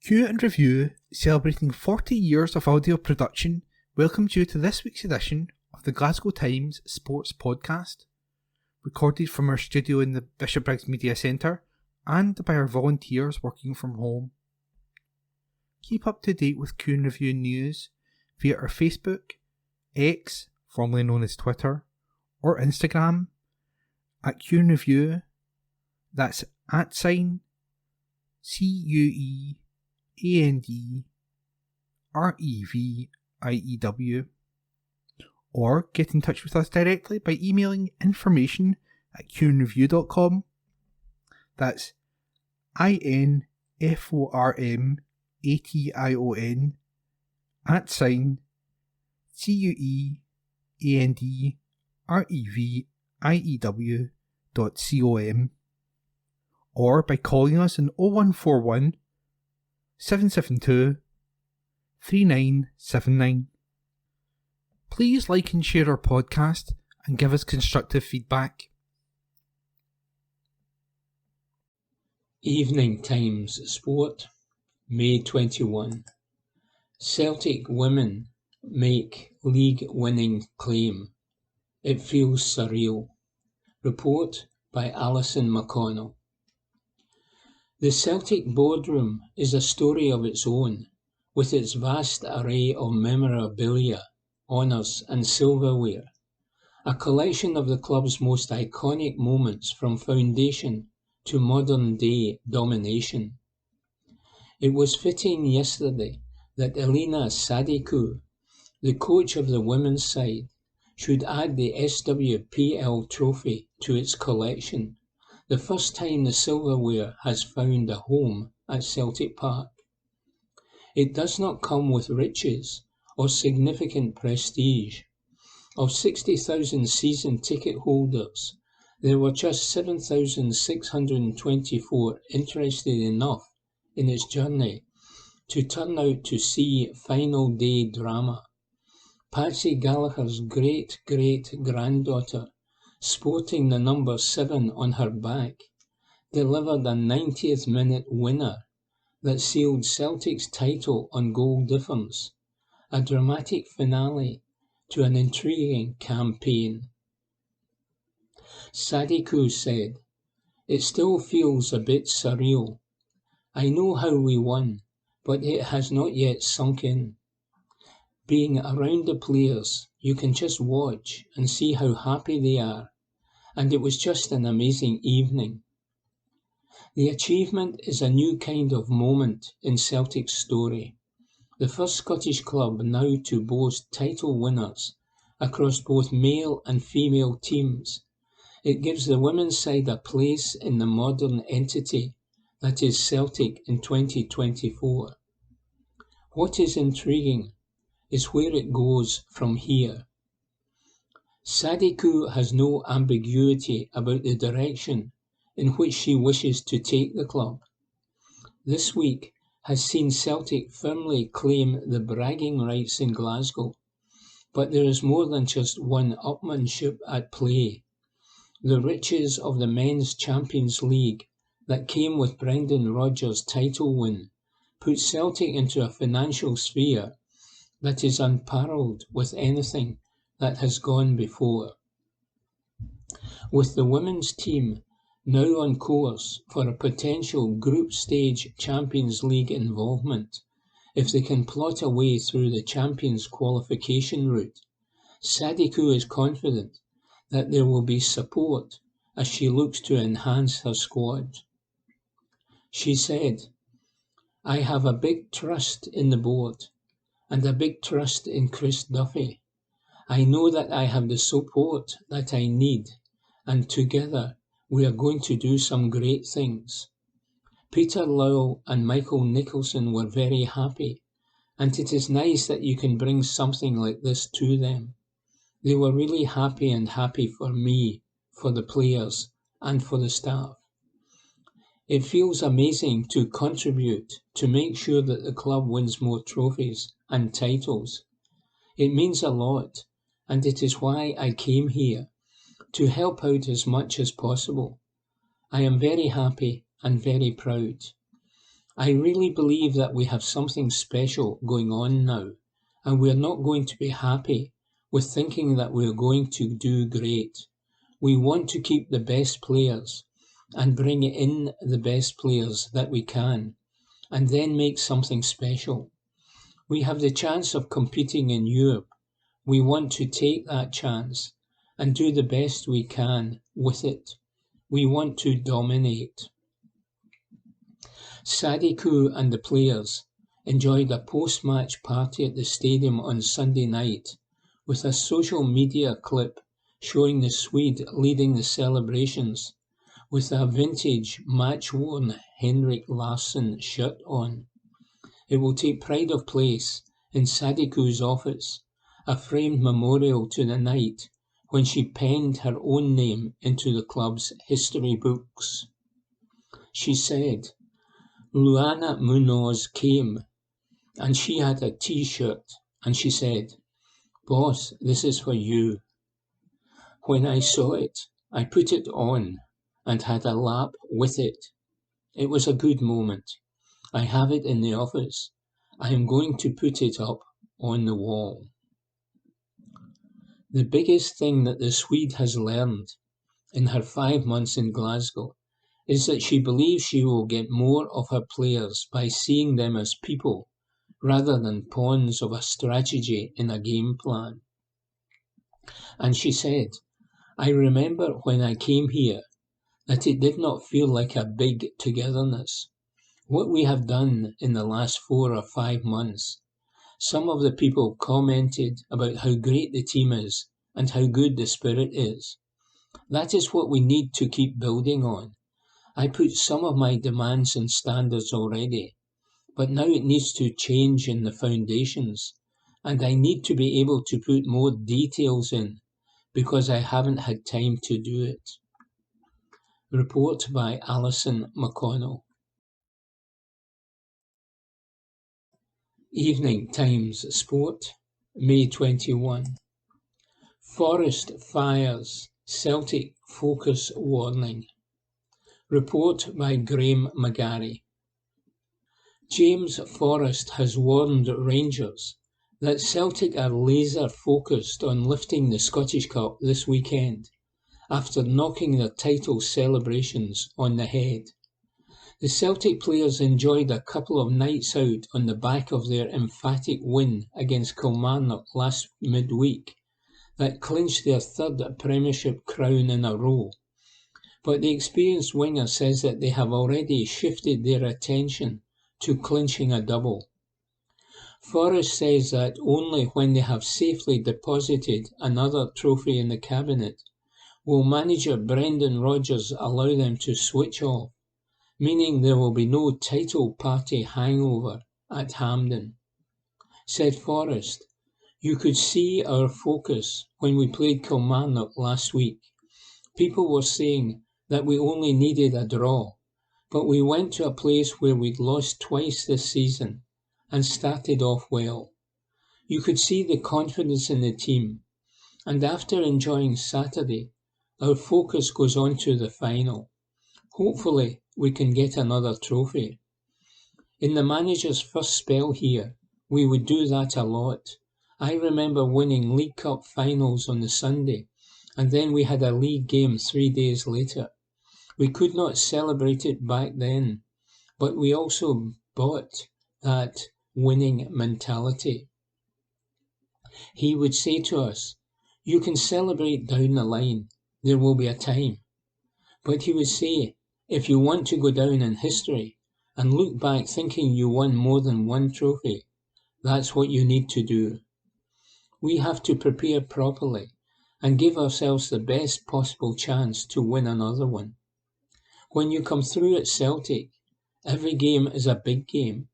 Q and Review, celebrating 40 years of audio production, welcomes you to this week's edition of the Glasgow Times Sports Podcast, recorded from our studio in the Bishopbriggs Media Centre and by our volunteers working from home. Keep up to date with Q and Review news via our Facebook, X, formerly known as Twitter, or Instagram at Q and Review. That's @CUEANDREVIEW, or get in touch with us directly by emailing information@qandreview.com. That's INFORMATION @CUEANDREVIEW.com, or by calling us on 0141 772 3979. Please like and share our podcast and give us constructive feedback. Evening Times Sport, May 21. Celtic women make league-winning claim. It feels surreal. Report by Alison McConnell. The Celtic boardroom is a story of its own, with its vast array of memorabilia, honours and silverware, a collection of the club's most iconic moments from foundation to modern-day domination. It was fitting yesterday that Elina Sadiku, the coach of the women's side, should add the SWPL trophy to its collection, the first time the silverware has found a home at Celtic Park. It does not come with riches or significant prestige. Of 60,000 season ticket holders, there were just 7,624 interested enough in its journey to turn out to see final day drama. Patsy Gallagher's great-great-granddaughter, sporting the number 7 on her back, delivered a 90th minute winner that sealed Celtic's title on goal difference, a dramatic finale to an intriguing campaign. Sadiku said, "It still feels a bit surreal. I know how we won, but it has not yet sunk in. Being around the players, you can just watch and see how happy they are, and it was just an amazing evening." The achievement is a new kind of moment in Celtic's story, the first Scottish club now to boast title winners across both male and female teams. It gives the women's side a place in the modern entity that is Celtic in 2024. What is intriguing is where it goes from here. Sadiku has no ambiguity about the direction in which she wishes to take the club. This week has seen Celtic firmly claim the bragging rights in Glasgow, but there is more than just one-upmanship at play. The riches of the Men's Champions League that came with Brendan Rodgers' title win put Celtic into a financial sphere that is unparalleled with anything that has gone before. With the women's team now on course for a potential group stage Champions League involvement, if they can plot a way through the Champions qualification route, Sadiku is confident that there will be support as she looks to enhance her squad. She said, "I have a big trust in the board and a big trust in Chris Duffy. I know that I have the support that I need, and together we are going to do some great things." Peter Lowell and Michael Nicholson were very happy, and it is nice that you can bring something like this to them. They were really happy for me, for the players, and for the staff. It feels amazing to contribute to make sure that the club wins more trophies and titles. It means a lot, and it is why I came here, to help out as much as possible. I am very happy and very proud. I really believe that we have something special going on now, and we are not going to be happy with thinking that we are going to do great. We want to keep the best players and bring in the best players that we can, and then make something special. We have the chance of competing in Europe. We want to take that chance and do the best we can with it. We want to dominate. Sadiku and the players enjoyed a post-match party at the stadium on Sunday night with a social media clip showing the Swede leading the celebrations with a vintage match-worn Henrik Larsson shirt on. It will take pride of place in Sadiku's office, a framed memorial to the night when she penned her own name into the club's history books. She said, Luana Munoz came, and she had a T-shirt, and she said, "Boss, this is for you." When I saw it, I put it on and had a lap with it. It was a good moment. I have it in the office. I am going to put it up on the wall. The biggest thing that the Swede has learned in her 5 months in Glasgow is that she believes she will get more of her players by seeing them as people rather than pawns of a strategy in a game plan. And she said, I remember when I came here that it did not feel like a big togetherness. What we have done in the last 4 or 5 months, some of the people commented about how great the team is and how good the spirit is. That is what we need to keep building on. I put some of my demands and standards already, but now it needs to change in the foundations, and I need to be able to put more details in because I haven't had time to do it. Report by Alison McConnell. Evening Times Sport, May 21. Forest fires, Celtic focus warning. Report by Graham McGarry. James Forrest has warned Rangers that Celtic are laser focused on lifting the Scottish Cup this weekend after knocking their title celebrations on the head. The Celtic players enjoyed a couple of nights out on the back of their emphatic win against Kilmarnock last midweek that clinched their third Premiership crown in a row. But the experienced winger says that they have already shifted their attention to clinching a double. Forrest says that only when they have safely deposited another trophy in the cabinet will manager Brendan Rodgers allow them to switch off, meaning there will be no title party hangover at Hampden. Said Forrest, you could see our focus when we played Kilmarnock last week. People were saying that we only needed a draw, but we went to a place where we'd lost twice this season and started off well. You could see the confidence in the team, and after enjoying Saturday, our focus goes on to the final. Hopefully, we can get another trophy. In the manager's first spell here, we would do that a lot. I remember winning League Cup finals on the Sunday, and then we had a league game 3 days later. We could not celebrate it back then, but we also bought that winning mentality. He would say to us, you can celebrate down the line, there will be a time. But he would say, if you want to go down in history and look back thinking you won more than one trophy, that's what you need to do. We have to prepare properly and give ourselves the best possible chance to win another one. When you come through at Celtic, every game is a big game.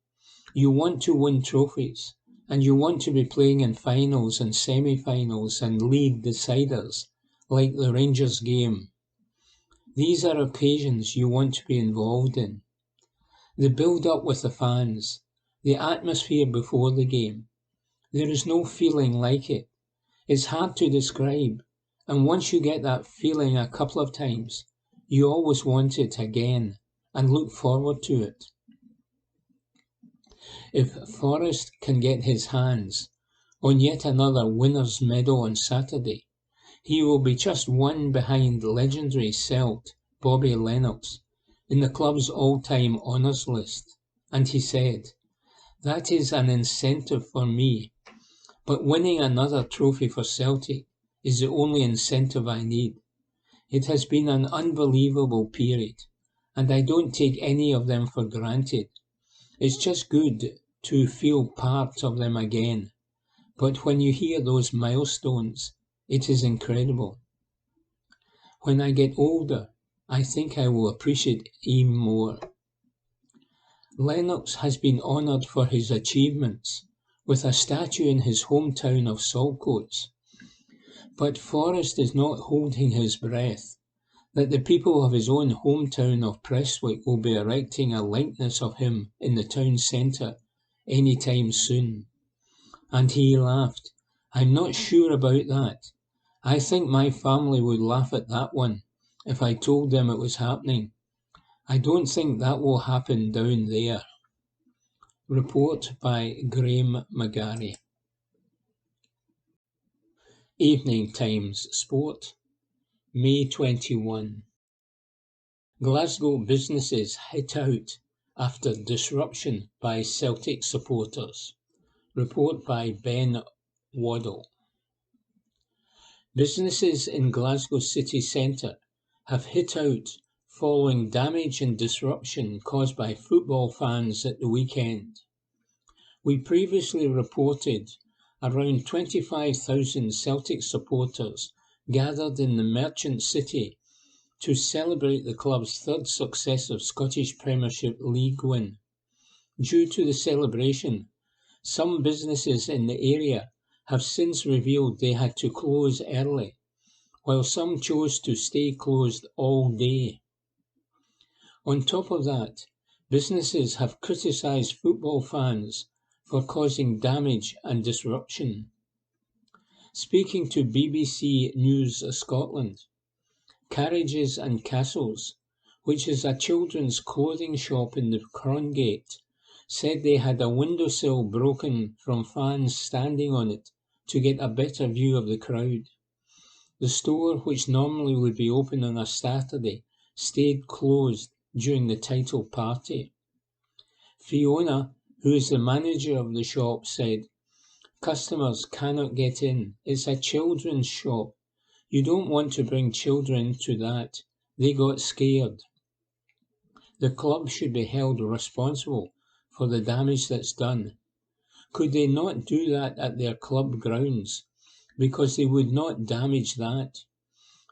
You want to win trophies, and you want to be playing in finals and semi-finals and league deciders, like the Rangers game. These are occasions you want to be involved in. The build-up with the fans, the atmosphere before the game. There is no feeling like it. It's hard to describe, and once you get that feeling a couple of times, you always want it again and look forward to it. If Forrest can get his hands on yet another winner's medal on Saturday, he will be just one behind legendary Celt Bobby Lennox in the club's all-time honours list. And he said, "That is an incentive for me, but winning another trophy for Celtic is the only incentive I need. It has been an unbelievable period, and I don't take any of them for granted. It's just good to feel part of them again. But when you hear those milestones, it is incredible. When I get older, I think I will appreciate even more." Lennox has been honoured for his achievements, with a statue in his hometown of Saltcoats. But Forrest is not holding his breath that the people of his own hometown of Prestwick will be erecting a likeness of him in the town centre any time soon. And he laughed. "I'm not sure about that. I think my family would laugh at that one if I told them it was happening. I don't think that will happen down there." Report by Graham McGarry. Evening Times Sport, May 21. Glasgow businesses hit out after disruption by Celtic supporters. Report by Ben Waddell. Businesses in Glasgow city centre have hit out following damage and disruption caused by football fans at the weekend. We previously reported around 25,000 Celtic supporters gathered in the merchant city to celebrate the club's third successive Scottish Premiership League win. Due to the celebration, some businesses in the area have since revealed they had to close early, while some chose to stay closed all day. On top of that, businesses have criticised football fans for causing damage and disruption. Speaking to BBC News Scotland, Carriages and Castles, which is a children's clothing shop in the Crongate, said they had a windowsill broken from fans standing on it to get a better view of the crowd. The store, which normally would be open on a Saturday, stayed closed during the title party. Fiona, who is the manager of the shop, said, "Customers cannot get in. It's a children's shop. You don't want to bring children to that. They got scared. The club should be held responsible for the damage that's done. Could they not do that at their club grounds? Because they would not damage that.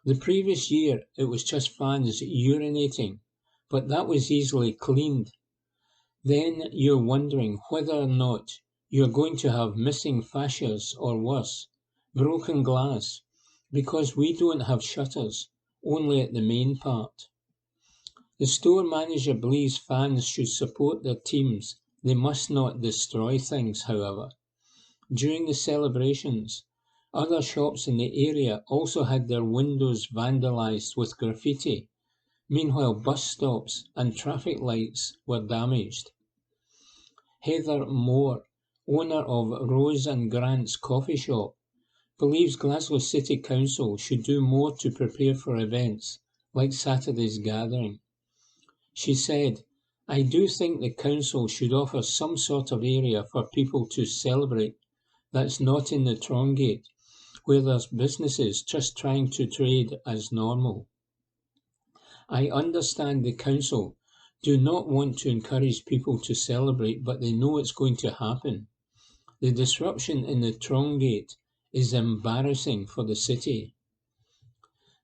The previous year it was just fans urinating, but that was easily cleaned. Then you're wondering whether or not you're going to have missing fascias or worse, broken glass, because we don't have shutters, only at the main part." The store manager believes fans should support their teams. They must not destroy things, however. During the celebrations, other shops in the area also had their windows vandalised with graffiti. Meanwhile, bus stops and traffic lights were damaged. Heather Moore, owner of Rose and Grant's coffee shop, believes Glasgow City Council should do more to prepare for events like Saturday's gathering. She said, "I do think the council should offer some sort of area for people to celebrate that's not in the Trongate, where there's businesses just trying to trade as normal. I understand the council do not want to encourage people to celebrate, but they know it's going to happen. The disruption in the Trongate is embarrassing for the city."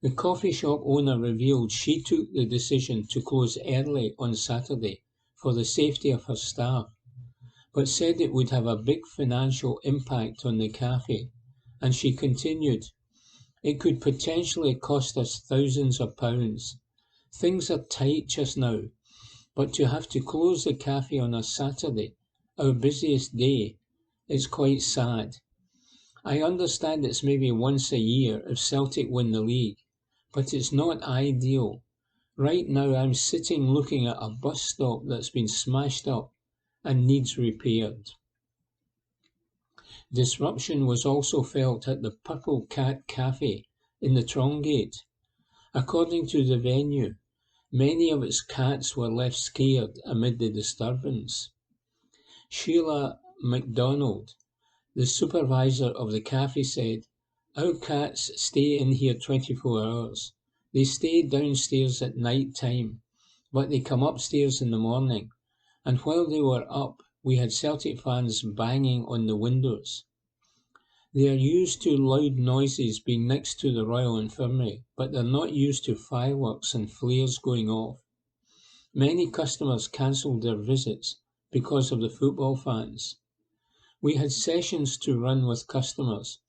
The coffee shop owner revealed she took the decision to close early on Saturday for the safety of her staff, but said it would have a big financial impact on the cafe, and she continued, "It could potentially cost us thousands of pounds. Things are tight just now, but to have to close the cafe on a Saturday, our busiest day, is quite sad. I understand it's maybe once a year if Celtic win the league, but it's not ideal. Right now I'm sitting looking at a bus stop that's been smashed up, and needs repaired. Disruption was also felt at the Purple Cat Cafe in the Trongate. According to the venue, many of its cats were left scared amid the disturbance. Sheila MacDonald, the supervisor of the cafe, said, "Our cats stay in here 24 hours. They stay downstairs at night time, but they come upstairs in the morning, and while they were up, we had Celtic fans banging on the windows. They are used to loud noises being next to the Royal Infirmary, but they're not used to fireworks and flares going off. Many customers cancelled their visits because of the football fans. We had sessions to run with customers,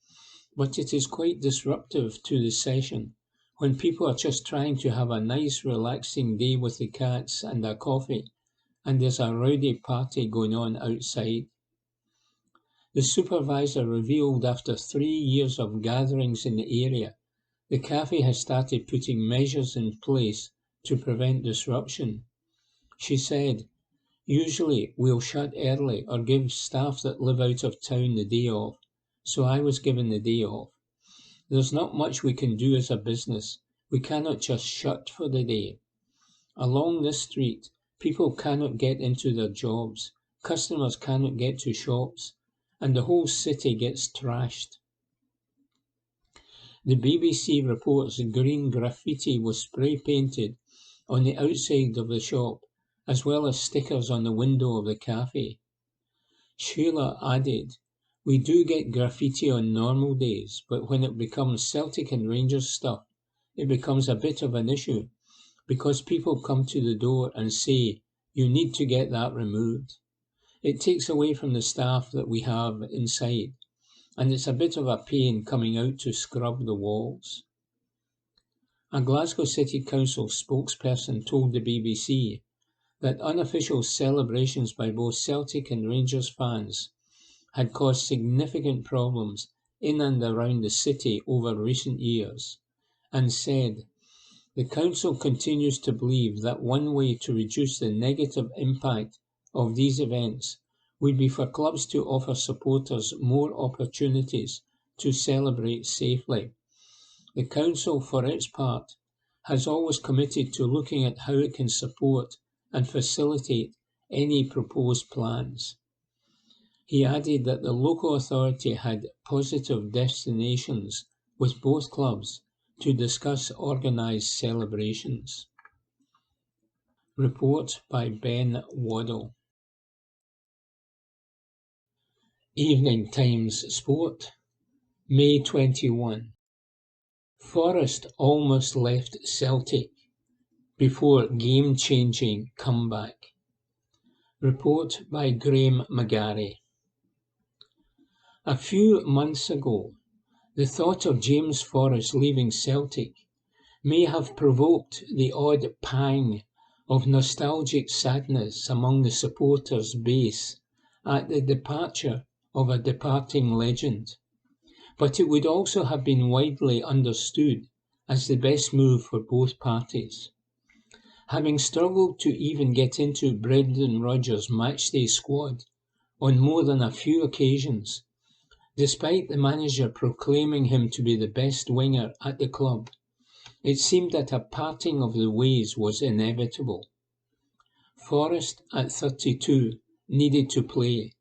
but it is quite disruptive to the session when people are just trying to have a nice relaxing day with the cats and a coffee, and there's a rowdy party going on outside." The supervisor revealed after 3 years of gatherings in the area, the cafe has started putting measures in place to prevent disruption. She said, "Usually we'll shut early or give staff that live out of town the day off, so I was given the day off. There's not much we can do as a business. We cannot just shut for the day. Along this street, people cannot get into their jobs, customers cannot get to shops, and the whole city gets trashed." The BBC reports green graffiti was spray painted on the outside of the shop, as well as stickers on the window of the cafe. Sheila added, "We do get graffiti on normal days, but when it becomes Celtic and Rangers stuff, it becomes a bit of an issue, because people come to the door and say, 'You need to get that removed.' It takes away from the staff that we have inside, and it's a bit of a pain coming out to scrub the walls." A Glasgow City Council spokesperson told the BBC that unofficial celebrations by both Celtic and Rangers fans had caused significant problems in and around the city over recent years, and said, "The Council continues to believe that one way to reduce the negative impact of these events would be for clubs to offer supporters more opportunities to celebrate safely. The Council, for its part, has always committed to looking at how it can support and facilitate any proposed plans." He added that the local authority had positive destinations with both clubs to discuss organised celebrations. Report by Ben Waddell. Evening Times Sport, May 21. Forest almost left Celtic before game-changing comeback. Report by Graham McGarry. A few months ago, the thought of James Forrest leaving Celtic may have provoked the odd pang of nostalgic sadness among the supporters' base at the departure of a departing legend, but it would also have been widely understood as the best move for both parties. Having struggled to even get into Brendan Rodgers' matchday squad on more than a few occasions, despite the manager proclaiming him to be the best winger at the club, it seemed that a parting of the ways was inevitable. Forrest, at 32, needed to play,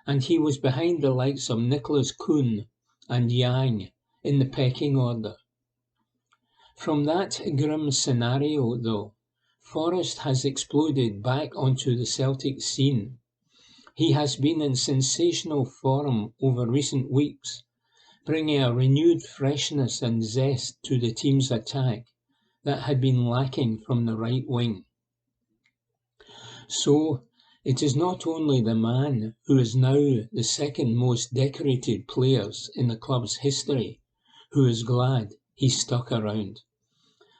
and he was behind the likes of Nicholas Kuhn and Yang in the pecking order. From that grim scenario, though, Forrest has exploded back onto the Celtic scene. He has been in sensational form over recent weeks, bringing a renewed freshness and zest to the team's attack that had been lacking from the right wing. So, it is not only the man who is now the second most decorated players in the club's history who is glad he stuck around.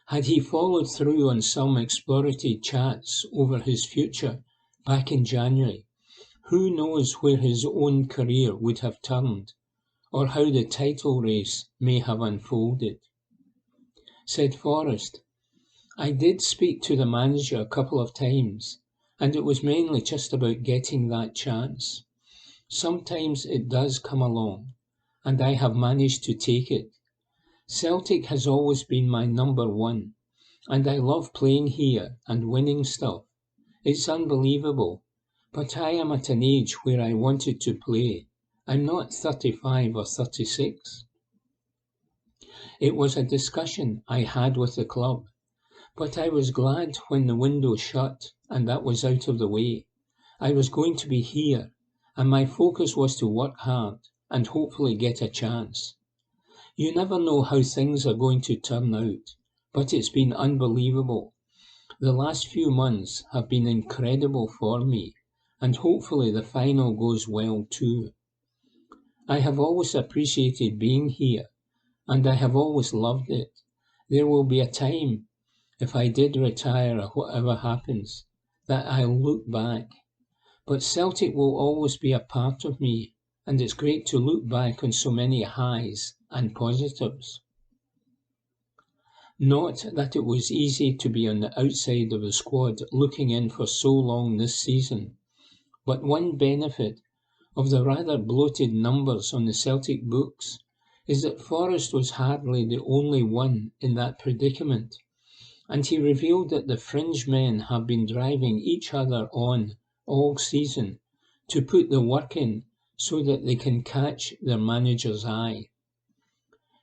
Had he followed through on some exploratory chats over his future back in January, who knows where his own career would have turned, or how the title race may have unfolded. Said Forrest, "I did speak to the manager a couple of times, and it was mainly just about getting that chance. Sometimes it does come along, and I have managed to take it. Celtic has always been my number one, and I love playing here and winning stuff. It's unbelievable, but I am at an age where I wanted to play. I'm not 35 or 36. It was a discussion I had with the club, but I was glad when the window shut and that was out of the way. I was going to be here, and my focus was to work hard and hopefully get a chance. You never know how things are going to turn out, but it's been unbelievable. The last few months have been incredible for me, and hopefully the final goes well too. I have always appreciated being here, and I have always loved it. There will be a time, if I did retire or whatever happens, that I'll look back. But Celtic will always be a part of me, and it's great to look back on so many highs and positives. Not that it was easy to be on the outside of the squad looking in for so long this season, but one benefit of the rather bloated numbers on the Celtic books is that Forrest was hardly the only one in that predicament, and he revealed that the fringe men have been driving each other on all season to put the work in so that they can catch their manager's eye.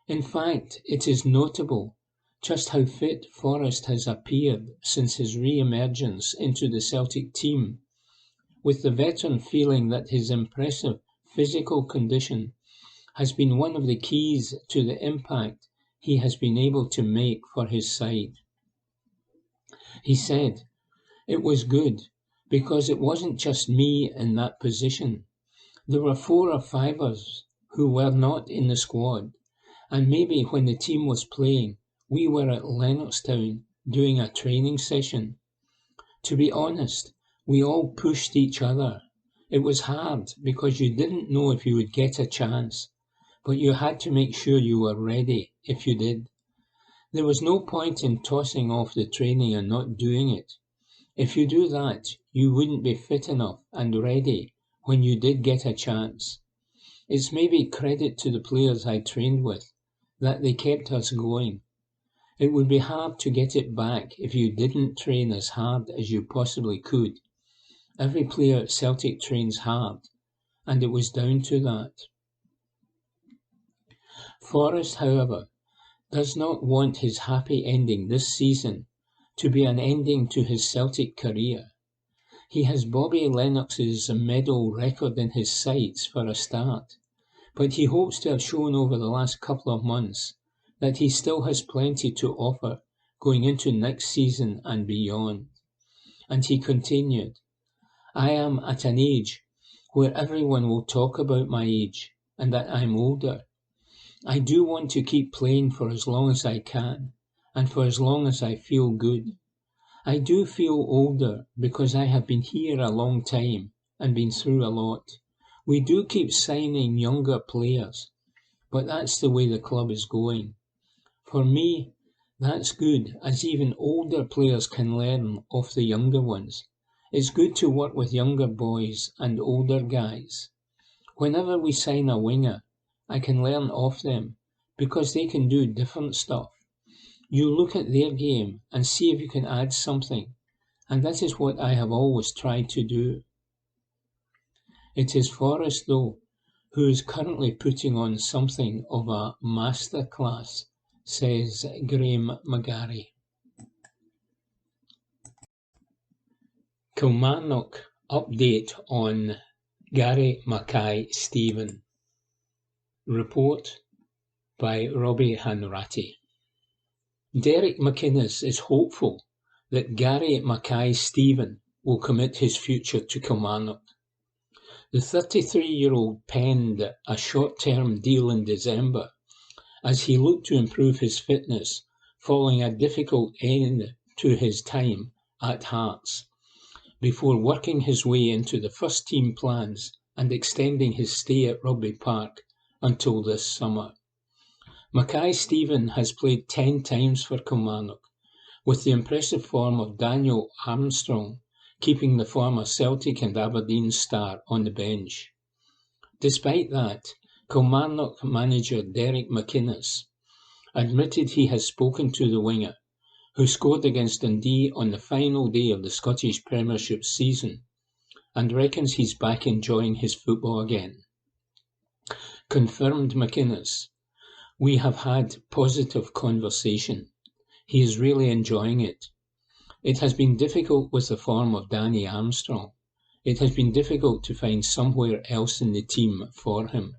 In fact, it is notable just how fit Forrest has appeared since his re-emergence into the Celtic team, with the veteran feeling that his impressive physical condition has been one of the keys to the impact he has been able to make for his side. He said, "It was good, because it wasn't just me in that position. There were 4 or 5 of us who were not in the squad, and maybe when the team was playing, we were at Lennoxtown doing a training session. To be honest, we all pushed each other. It was hard because you didn't know if you would get a chance, but you had to make sure you were ready if you did. There was no point in tossing off the training and not doing it. If you do that, you wouldn't be fit enough and ready when you did get a chance. It's maybe credit to the players I trained with that they kept us going. It would be hard to get it back if you didn't train as hard as you possibly could. Every player at Celtic trains hard, and it was down to that." Forrest, however, does not want his happy ending this season to be an ending to his Celtic career. He has Bobby Lennox's medal record in his sights for a start, but he hopes to have shown over the last couple of months that he still has plenty to offer going into next season and beyond. And he continued, "I am at an age where everyone will talk about my age and that I'm older. I do want to keep playing for as long as I can and for as long as I feel good. I do feel older because I have been here a long time and been through a lot. We do keep signing younger players, but that's the way the club is going. For me, that's good, as even older players can learn off the younger ones. It's good to work with younger boys and older guys. Whenever we sign a winger, I can learn off them, because they can do different stuff. You look at their game and see if you can add something, and that is what I have always tried to do." It is Forrest, though, who is currently putting on something of a masterclass, says Graham McGarry. Kilmarnock update on Gary Mackay-Steven. Report by Robbie Hanratty. Derek McInnes is hopeful that Gary Mackay-Steven will commit his future to Kilmarnock. The 33-year-old penned a short-term deal in December as he looked to improve his fitness following a difficult end to his time at Hearts, before working his way into the first team plans and extending his stay at Rugby Park until this summer. Mackay-Steven has played 10 times for Kilmarnock, with the impressive form of Daniel Armstrong keeping the former Celtic and Aberdeen star on the bench. Despite that, Kilmarnock manager Derek McInnes admitted he has spoken to the winger, who scored against Dundee on the final day of the Scottish Premiership season, and reckons he's back enjoying his football again. Confirmed McInnes, "We have had positive conversation. He is really enjoying it. It has been difficult with the form of Danny Armstrong. It has been difficult to find somewhere else in the team for him.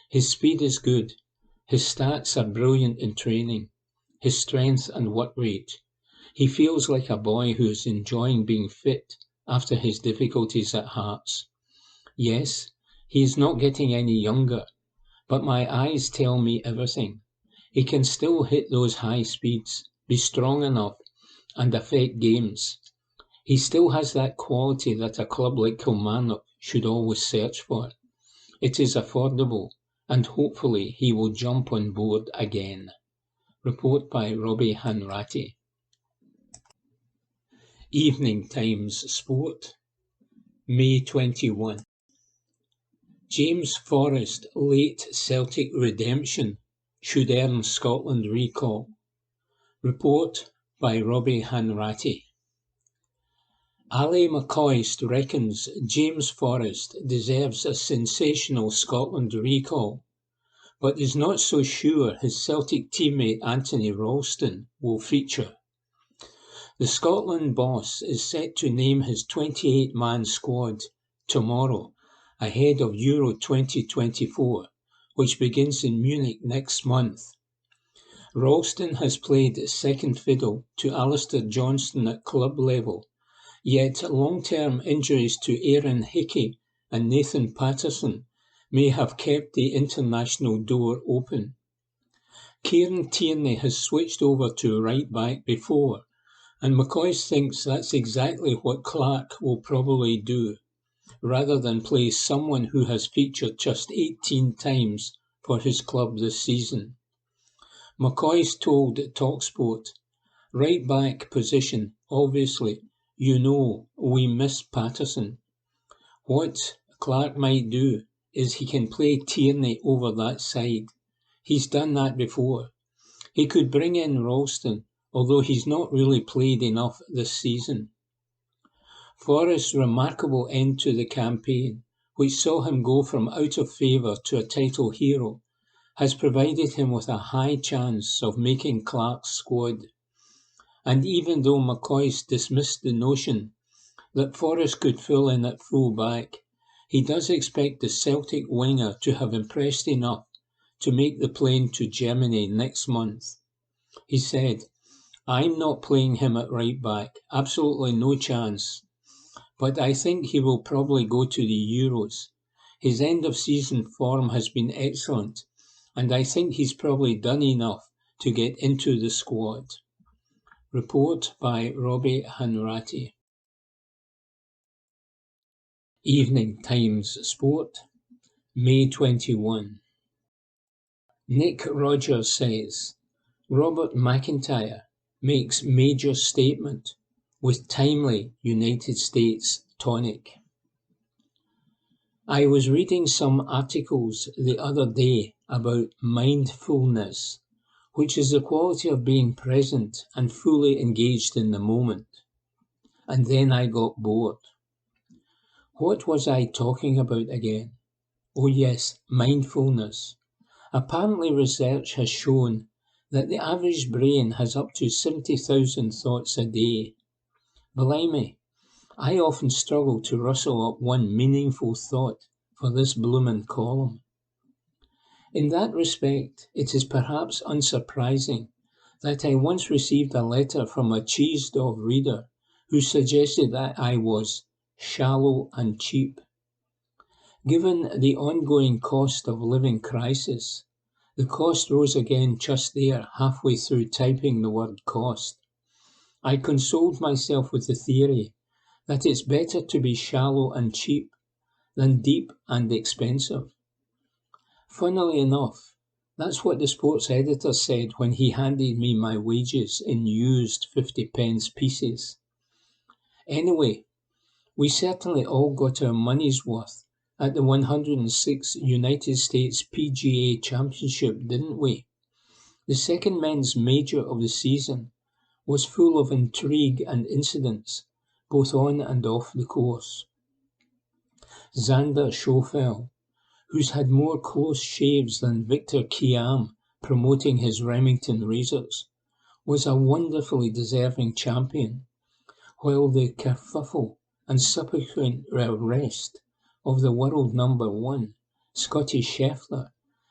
His speed is good. His stats are brilliant in training. His strength and work rate. He feels like a boy who is enjoying being fit after his difficulties at Hearts. Yes, he is not getting any younger, but my eyes tell me everything. He can still hit those high speeds, be strong enough, and affect games. He still has that quality that a club like Kilmarnock should always search for. It is affordable, and hopefully he will jump on board again." Report by Robbie Hanratty. Evening Times Sport, May 21. James Forrest late Celtic redemption should earn Scotland recall. Report by Robbie Hanratty. Ali McCoist reckons James Forrest deserves a sensational Scotland recall, but is not so sure his Celtic teammate Anthony Ralston will feature. The Scotland boss is set to name his 28-man squad tomorrow ahead of Euro 2024, which begins in Munich next month. Ralston has played second fiddle to Alistair Johnston at club level, yet long-term injuries to Aaron Hickey and Nathan Patterson may have kept the international door open. Kieran Tierney has switched over to right-back before, and McCoy thinks that's exactly what Clark will probably do, rather than play someone who has featured just 18 times for his club this season. McCoy's told TalkSport, "Right-back position, obviously, we miss Patterson. What Clark might do is he can play Tierney over that side. He's done that before. He could bring in Ralston, although he's not really played enough this season." Forrest's remarkable end to the campaign, which saw him go from out of favour to a title hero, has provided him with a high chance of making Clark's squad. And even though McCoy dismissed the notion that Forrest could fill in at full back, he does expect the Celtic winger to have impressed enough to make the plane to Germany next month. He said, "I'm not playing him at right back, absolutely no chance. But I think he will probably go to the Euros. His end-of-season form has been excellent, and I think he's probably done enough to get into the squad." Report by Robbie Hanratty. Evening Times Sport, May 21. Nick Rogers says, Robert McIntyre makes major statement with timely United States tonic. I was reading some articles the other day about mindfulness, which is the quality of being present and fully engaged in the moment. And then I got bored. What was I talking about again? Oh yes, mindfulness. Apparently research has shown that the average brain has up to 70,000 thoughts a day. Blimey, I often struggle to rustle up one meaningful thought for this bloomin' column. In that respect, it is perhaps unsurprising that I once received a letter from a cheese-dog reader who suggested that I was shallow and cheap. Given the ongoing cost of living crisis, the cost rose again just there halfway through typing the word cost. I consoled myself with the theory that it's better to be shallow and cheap than deep and expensive. Funnily enough, that's what the sports editor said when he handed me my wages in used 50p pieces. Anyway, we certainly all got our money's worth at the 106th United States PGA Championship, didn't we? The second men's major of the season was full of intrigue and incidents, both on and off the course. Xander Schauffele, who's had more close shaves than Victor Kiam promoting his Remington razors, was a wonderfully deserving champion, while the kerfuffle and subsequent arrest of the world number one, Scotty Scheffler,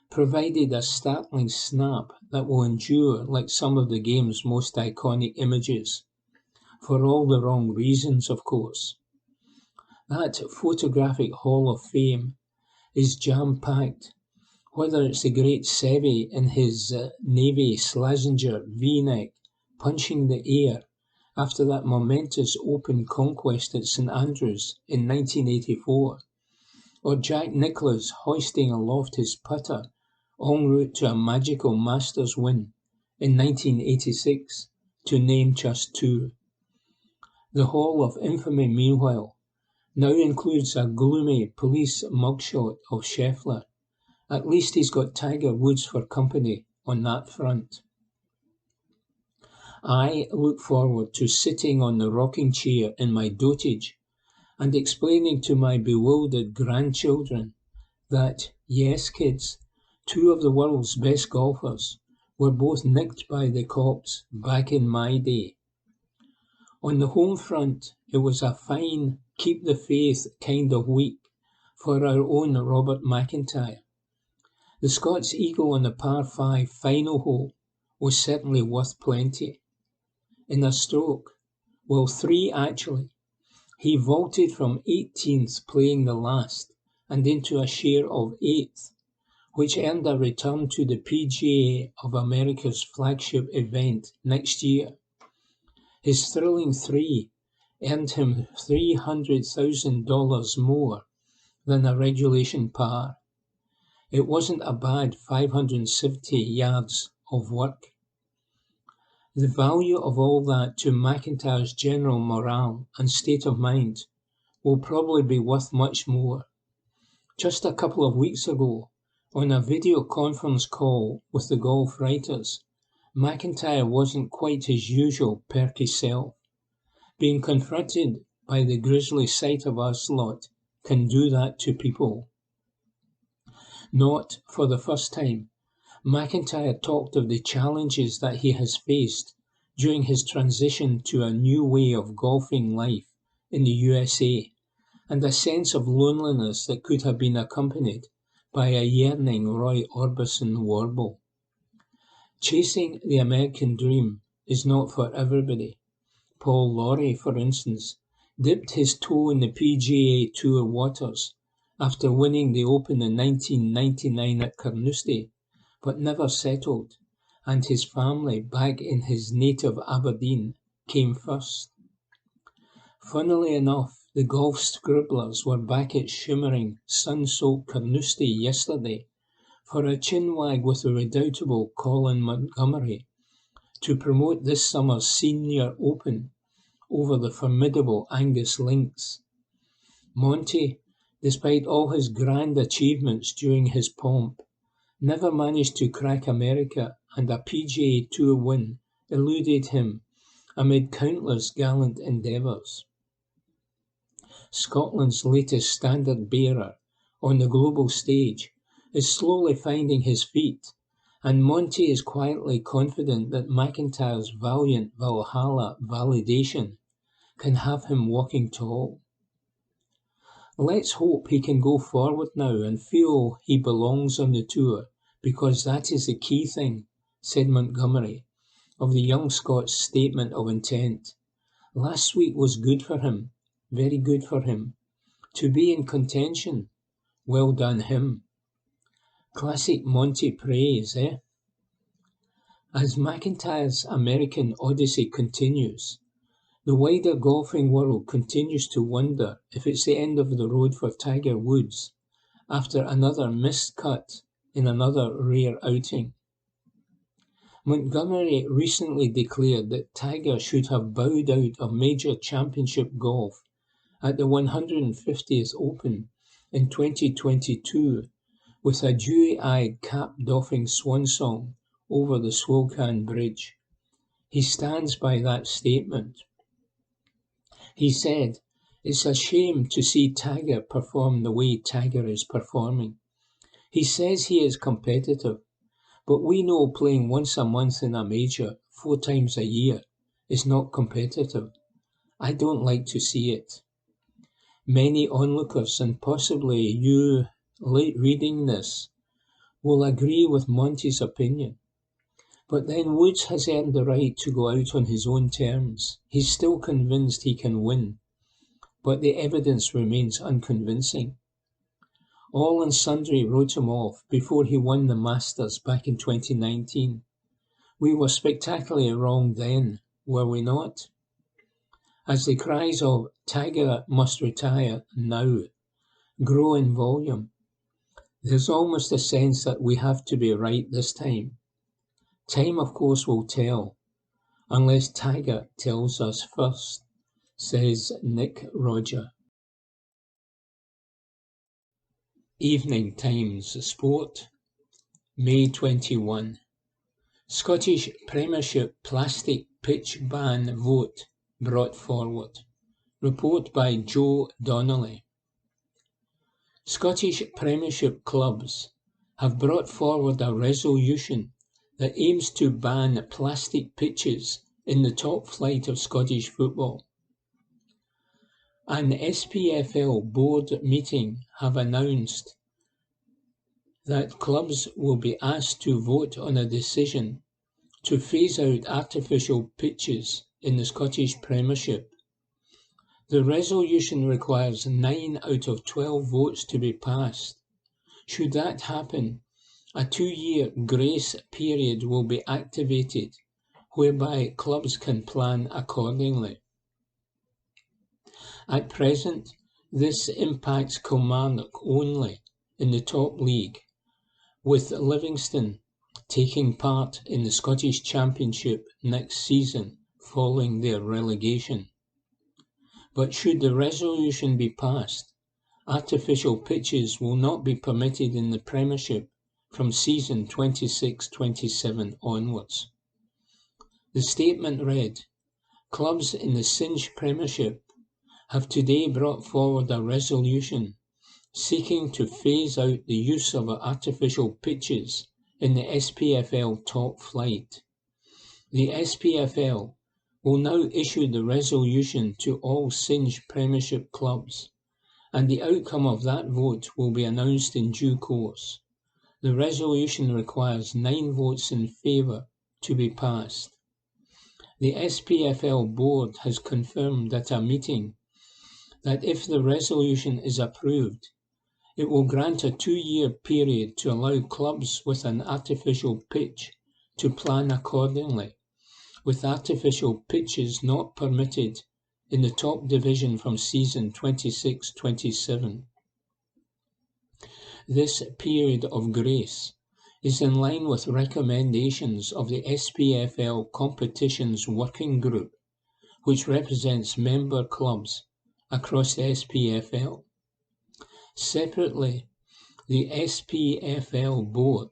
provided a startling snap that will endure like some of the game's most iconic images. For all the wrong reasons, of course. That photographic hall of fame is jam-packed, whether it's the great Seve in his navy Schlesinger V-neck punching the air after that momentous Open conquest at St Andrews in 1984, or Jack Nicklaus hoisting aloft his putter en route to a magical Masters win in 1986, to name just two. The Hall of Infamy, meanwhile, now includes a gloomy police mugshot of Scheffler. At least he's got Tiger Woods for company on that front. I look forward to sitting on the rocking chair in my dotage and explaining to my bewildered grandchildren that, yes, kids, two of the world's best golfers were both nicked by the cops back in my day. On the home front, it was a fine, keep the faith kind of week for our own Robert McIntyre. The Scots eagle on the par 5 final hole was certainly worth plenty. In a stroke, well, 3 actually, he vaulted from 18th playing the last and into a share of 8th, which earned a return to the PGA of America's flagship event next year. His thrilling 3 earned him $300,000 more than a regulation par. It wasn't a bad 570 yards of work. The value of all that to McIntyre's general morale and state of mind will probably be worth much more. Just a couple of weeks ago, on a video conference call with the golf writers, McIntyre wasn't quite his usual perky self. Being confronted by the grisly sight of us lot can do that to people. Not for the first time, McIntyre talked of the challenges that he has faced during his transition to a new way of golfing life in the USA, and a sense of loneliness that could have been accompanied by a yearning Roy Orbison warble. Chasing the American dream is not for everybody. Paul Lawrie, for instance, dipped his toe in the PGA Tour waters after winning the Open in 1999 at Carnoustie, but never settled, and his family back in his native Aberdeen came first. Funnily enough, the golf scribblers were back at shimmering, sun-soaked Carnoustie yesterday for a chinwag with the redoubtable Colin Montgomerie to promote this summer's Senior Open over the formidable Angus Lynx. Monty, despite all his grand achievements during his pomp, never managed to crack America, and a PGA Tour win eluded him amid countless gallant endeavours. Scotland's latest standard-bearer on the global stage is slowly finding his feet, and Monty is quietly confident that McIntyre's valiant Valhalla validation can have him walking tall. Let's hope he can go forward now and feel he belongs on the tour, because that is the key thing, said Montgomerie of the young Scot's statement of intent. Last week was good for him, very good for him. To be in contention, well done him. Classic Monty praise, eh? As McIntyre's American Odyssey continues, the wider golfing world continues to wonder if it's the end of the road for Tiger Woods after another missed cut in another rare outing. Montgomery recently declared that Tiger should have bowed out of major championship golf at the 150th Open in 2022 with a dewy-eyed cap-doffing swan song over the Swilcan Bridge. He stands by that statement. He said, "It's a shame to see Tiger perform the way Tiger is performing. He says he is competitive, but we know playing once a month in a major, 4 times a year, is not competitive. I don't like to see it." Many onlookers, and possibly you late reading this, will agree with Monty's opinion. But then Woods has earned the right to go out on his own terms. He's still convinced he can win, but the evidence remains unconvincing. All and sundry wrote him off before he won the Masters back in 2019. We were spectacularly wrong then, were we not? As the cries of "Tiger must retire now" grow in volume, there's almost a sense that we have to be right this time. Time, of course, will tell, unless Tiger tells us first, says Nick Roger. Evening Times Sport, May 21. Scottish Premiership plastic pitch ban vote brought forward. Report by Joe Donnelly. Scottish Premiership clubs have brought forward a resolution that aims to ban plastic pitches in the top flight of Scottish football. An SPFL board meeting have announced that clubs will be asked to vote on a decision to phase out artificial pitches in the Scottish Premiership. The resolution requires 9 out of 12 votes to be passed. Should that happen, a 2-year grace period will be activated, whereby clubs can plan accordingly. At present, this impacts Kilmarnock only in the top league, with Livingston taking part in the Scottish Championship next season following their relegation. But should the resolution be passed, artificial pitches will not be permitted in the Premiership from season 26-27 onwards. The statement read, "Clubs in the Cinch Premiership have today brought forward a resolution seeking to phase out the use of artificial pitches in the SPFL top flight. The SPFL will now issue the resolution to all Cinch Premiership clubs, and the outcome of that vote will be announced in due course. The resolution requires 9 votes in favour to be passed. The SPFL board has confirmed at a meeting that if the resolution is approved, it will grant a 2-year period to allow clubs with an artificial pitch to plan accordingly, with artificial pitches not permitted in the top division from season 26-27. This period of grace is in line with recommendations of the SPFL Competitions Working Group, which represents member clubs across the SPFL. Separately, the SPFL board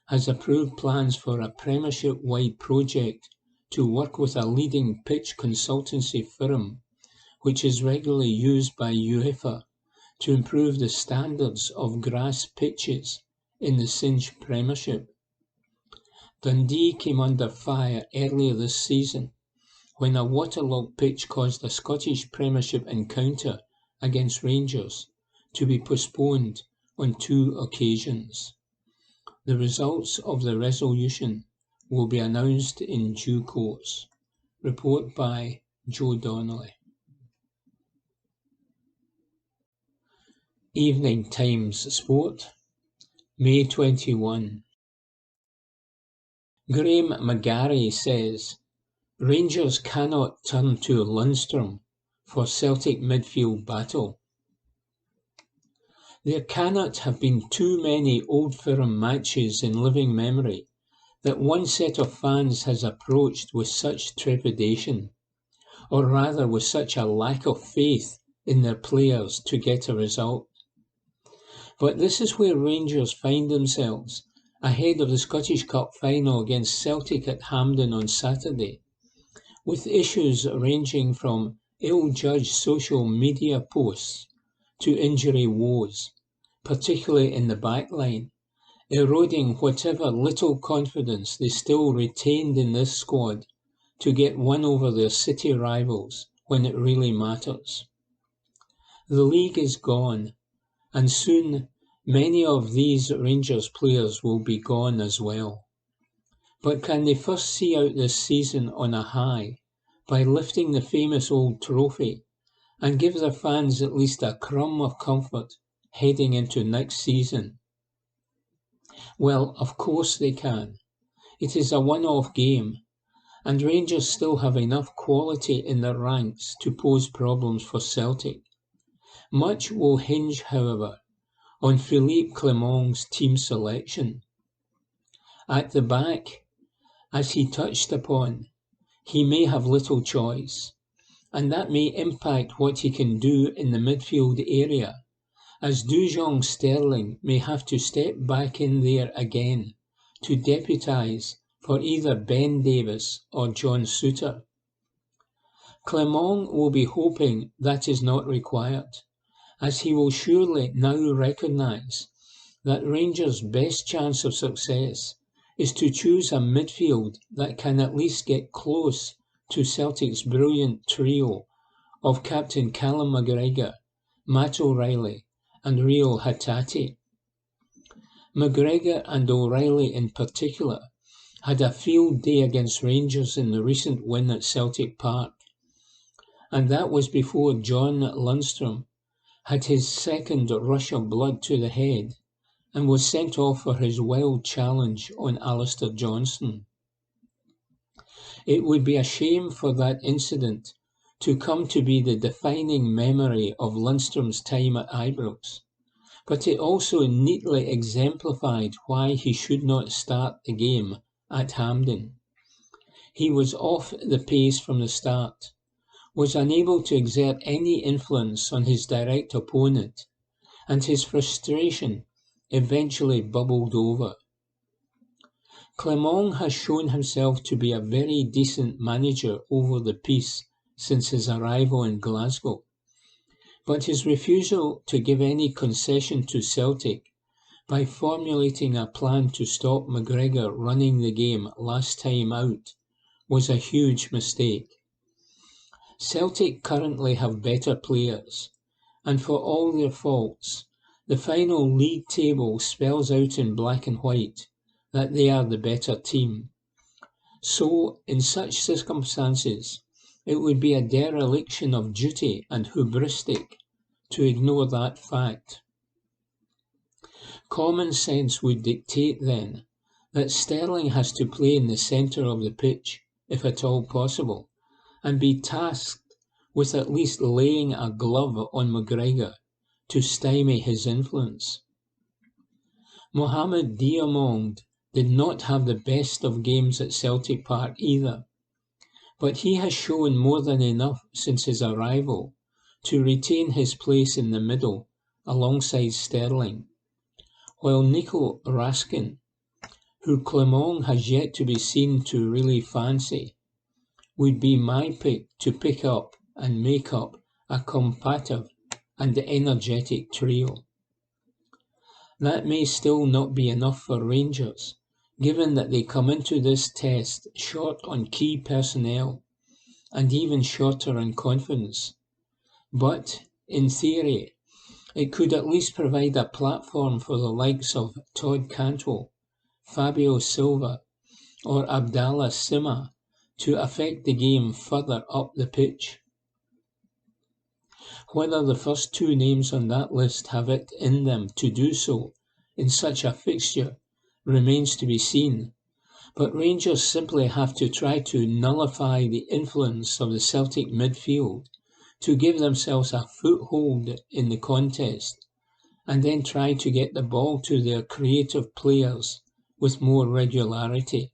has approved plans for a Premiership-wide project to work with a leading pitch consultancy firm, which is regularly used by UEFA, to improve the standards of grass pitches in the Cinch Premiership. Dundee came under fire earlier this season when a waterlogged pitch caused a Scottish Premiership encounter against Rangers to be postponed on 2 occasions. The results of the resolution will be announced in due course. Report by Joe Donnelly. Evening Times Sport, May 21. Graham McGarry says, Rangers cannot turn to Lundstrom for Celtic midfield battle. There cannot have been too many Old Firm matches in living memory that one set of fans has approached with such trepidation, or rather with such a lack of faith in their players to get a result. But this is where Rangers find themselves ahead of the Scottish Cup final against Celtic at Hampden on Saturday, with issues ranging from ill-judged social media posts to injury woes, particularly in the back line, eroding whatever little confidence they still retained in this squad to get one over their city rivals when it really matters. The league is gone, and soon many of these Rangers players will be gone as well. But can they first see out this season on a high by lifting the famous old trophy and give their fans at least a crumb of comfort heading into next season? Well, of course they can. It is a one-off game, and Rangers still have enough quality in their ranks to pose problems for Celtic. Much will hinge, however, on Philippe Clement's team selection. At the back, as he touched upon, he may have little choice, and that may impact what he can do in the midfield area, as Dujon Sterling may have to step back in there again to deputise for either Ben Davis or John Souttar. Clement will be hoping that is not required, as he will surely now recognise that Rangers' best chance of success is to choose a midfield that can at least get close to Celtic's brilliant trio of Captain Callum McGregor, Matt O'Reilly and Rio Hatate. McGregor and O'Reilly in particular had a field day against Rangers in the recent win at Celtic Park, and that was before John Lundstrom had his second rush of blood to the head and was sent off for his wild challenge on Alistair Johnston. It would be a shame for that incident to come to be the defining memory of Lundstrom's time at Ibrox, but it also neatly exemplified why he should not start the game at Hampden. He was off the pace from the start, was unable to exert any influence on his direct opponent, and his frustration eventually bubbled over. Clement has shown himself to be a very decent manager over the piece since his arrival in Glasgow, but his refusal to give any concession to Celtic by formulating a plan to stop McGregor running the game last time out was a huge mistake. Celtic currently have better players, and for all their faults, the final league table spells out in black and white that they are the better team. So, in such circumstances, it would be a dereliction of duty and hubristic to ignore that fact. Common sense would dictate, then, that Sterling has to play in the centre of the pitch, if at all possible, and be tasked with at least laying a glove on McGregor to stymie his influence. Mohamed Diamond did not have the best of games at Celtic Park either, but he has shown more than enough since his arrival to retain his place in the middle alongside Sterling, while Nico Raskin, who Clement has yet to be seen to really fancy, would be my pick to pick up and make up a combative and energetic trio. That may still not be enough for Rangers, given that they come into this test short on key personnel and even shorter in confidence. But, in theory, it could at least provide a platform for the likes of Todd Cantwell, Fabio Silva or Abdallah Sima to affect the game further up the pitch. Whether the first two names on that list have it in them to do so in such a fixture remains to be seen, but Rangers simply have to try to nullify the influence of the Celtic midfield to give themselves a foothold in the contest, and then try to get the ball to their creative players with more regularity.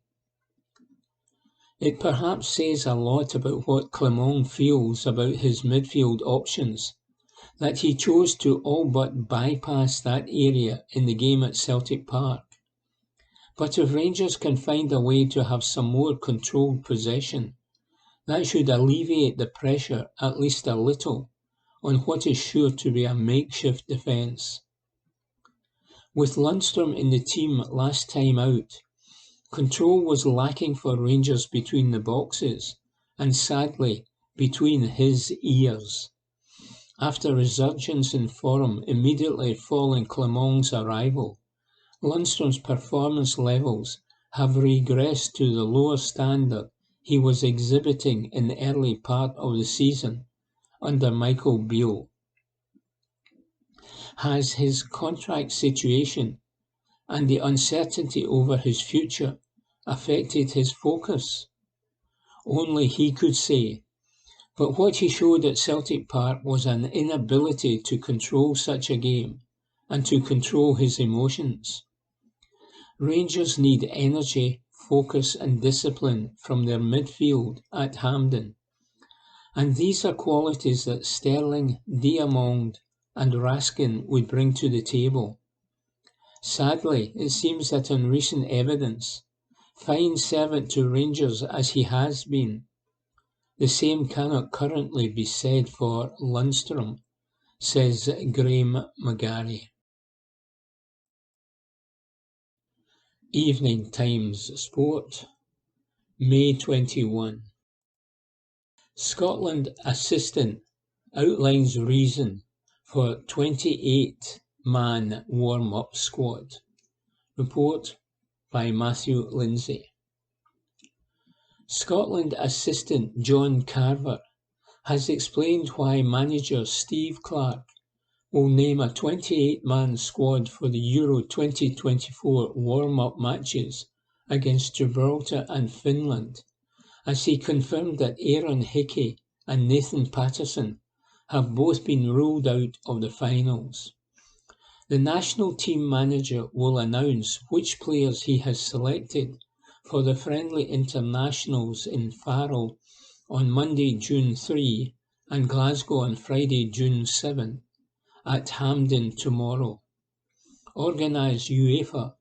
It perhaps says a lot about what Clement feels about his midfield options, that he chose to all but bypass that area in the game at Celtic Park. But if Rangers can find a way to have some more controlled possession, that should alleviate the pressure at least a little on what is sure to be a makeshift defence. With Lundstrom in the team last time out, control was lacking for Rangers between the boxes, and sadly, between his ears. After resurgence in form immediately following Clement's arrival, Lundstrom's performance levels have regressed to the lower standard he was exhibiting in the early part of the season under Michael Beale. Has his contract situation and the uncertainty over his future affected his focus? Only he could say, but what he showed at Celtic Park was an inability to control such a game and to control his emotions. Rangers need energy, focus and discipline from their midfield at Hampden, and these are qualities that Sterling, Diamond and Raskin would bring to the table. Sadly, it seems that on recent evidence, fine servant to Rangers as he has been, the same cannot currently be said for Lundstrom, says Graham McGarry. Evening Times Sport, May 21. Scotland assistant outlines reason for 28-man warm-up squad. Report by Matthew Lindsay. Scotland assistant John Carver has explained why manager Steve Clarke will name a 28-man squad for the Euro 2024 warm-up matches against Gibraltar and Finland, as he confirmed that Aaron Hickey and Nathan Patterson have both been ruled out of the finals. The national team manager will announce which players he has selected for the friendly internationals in Faro on Monday, June 3 and Glasgow on Friday, June 7, at Hampden tomorrow. Organised UEFA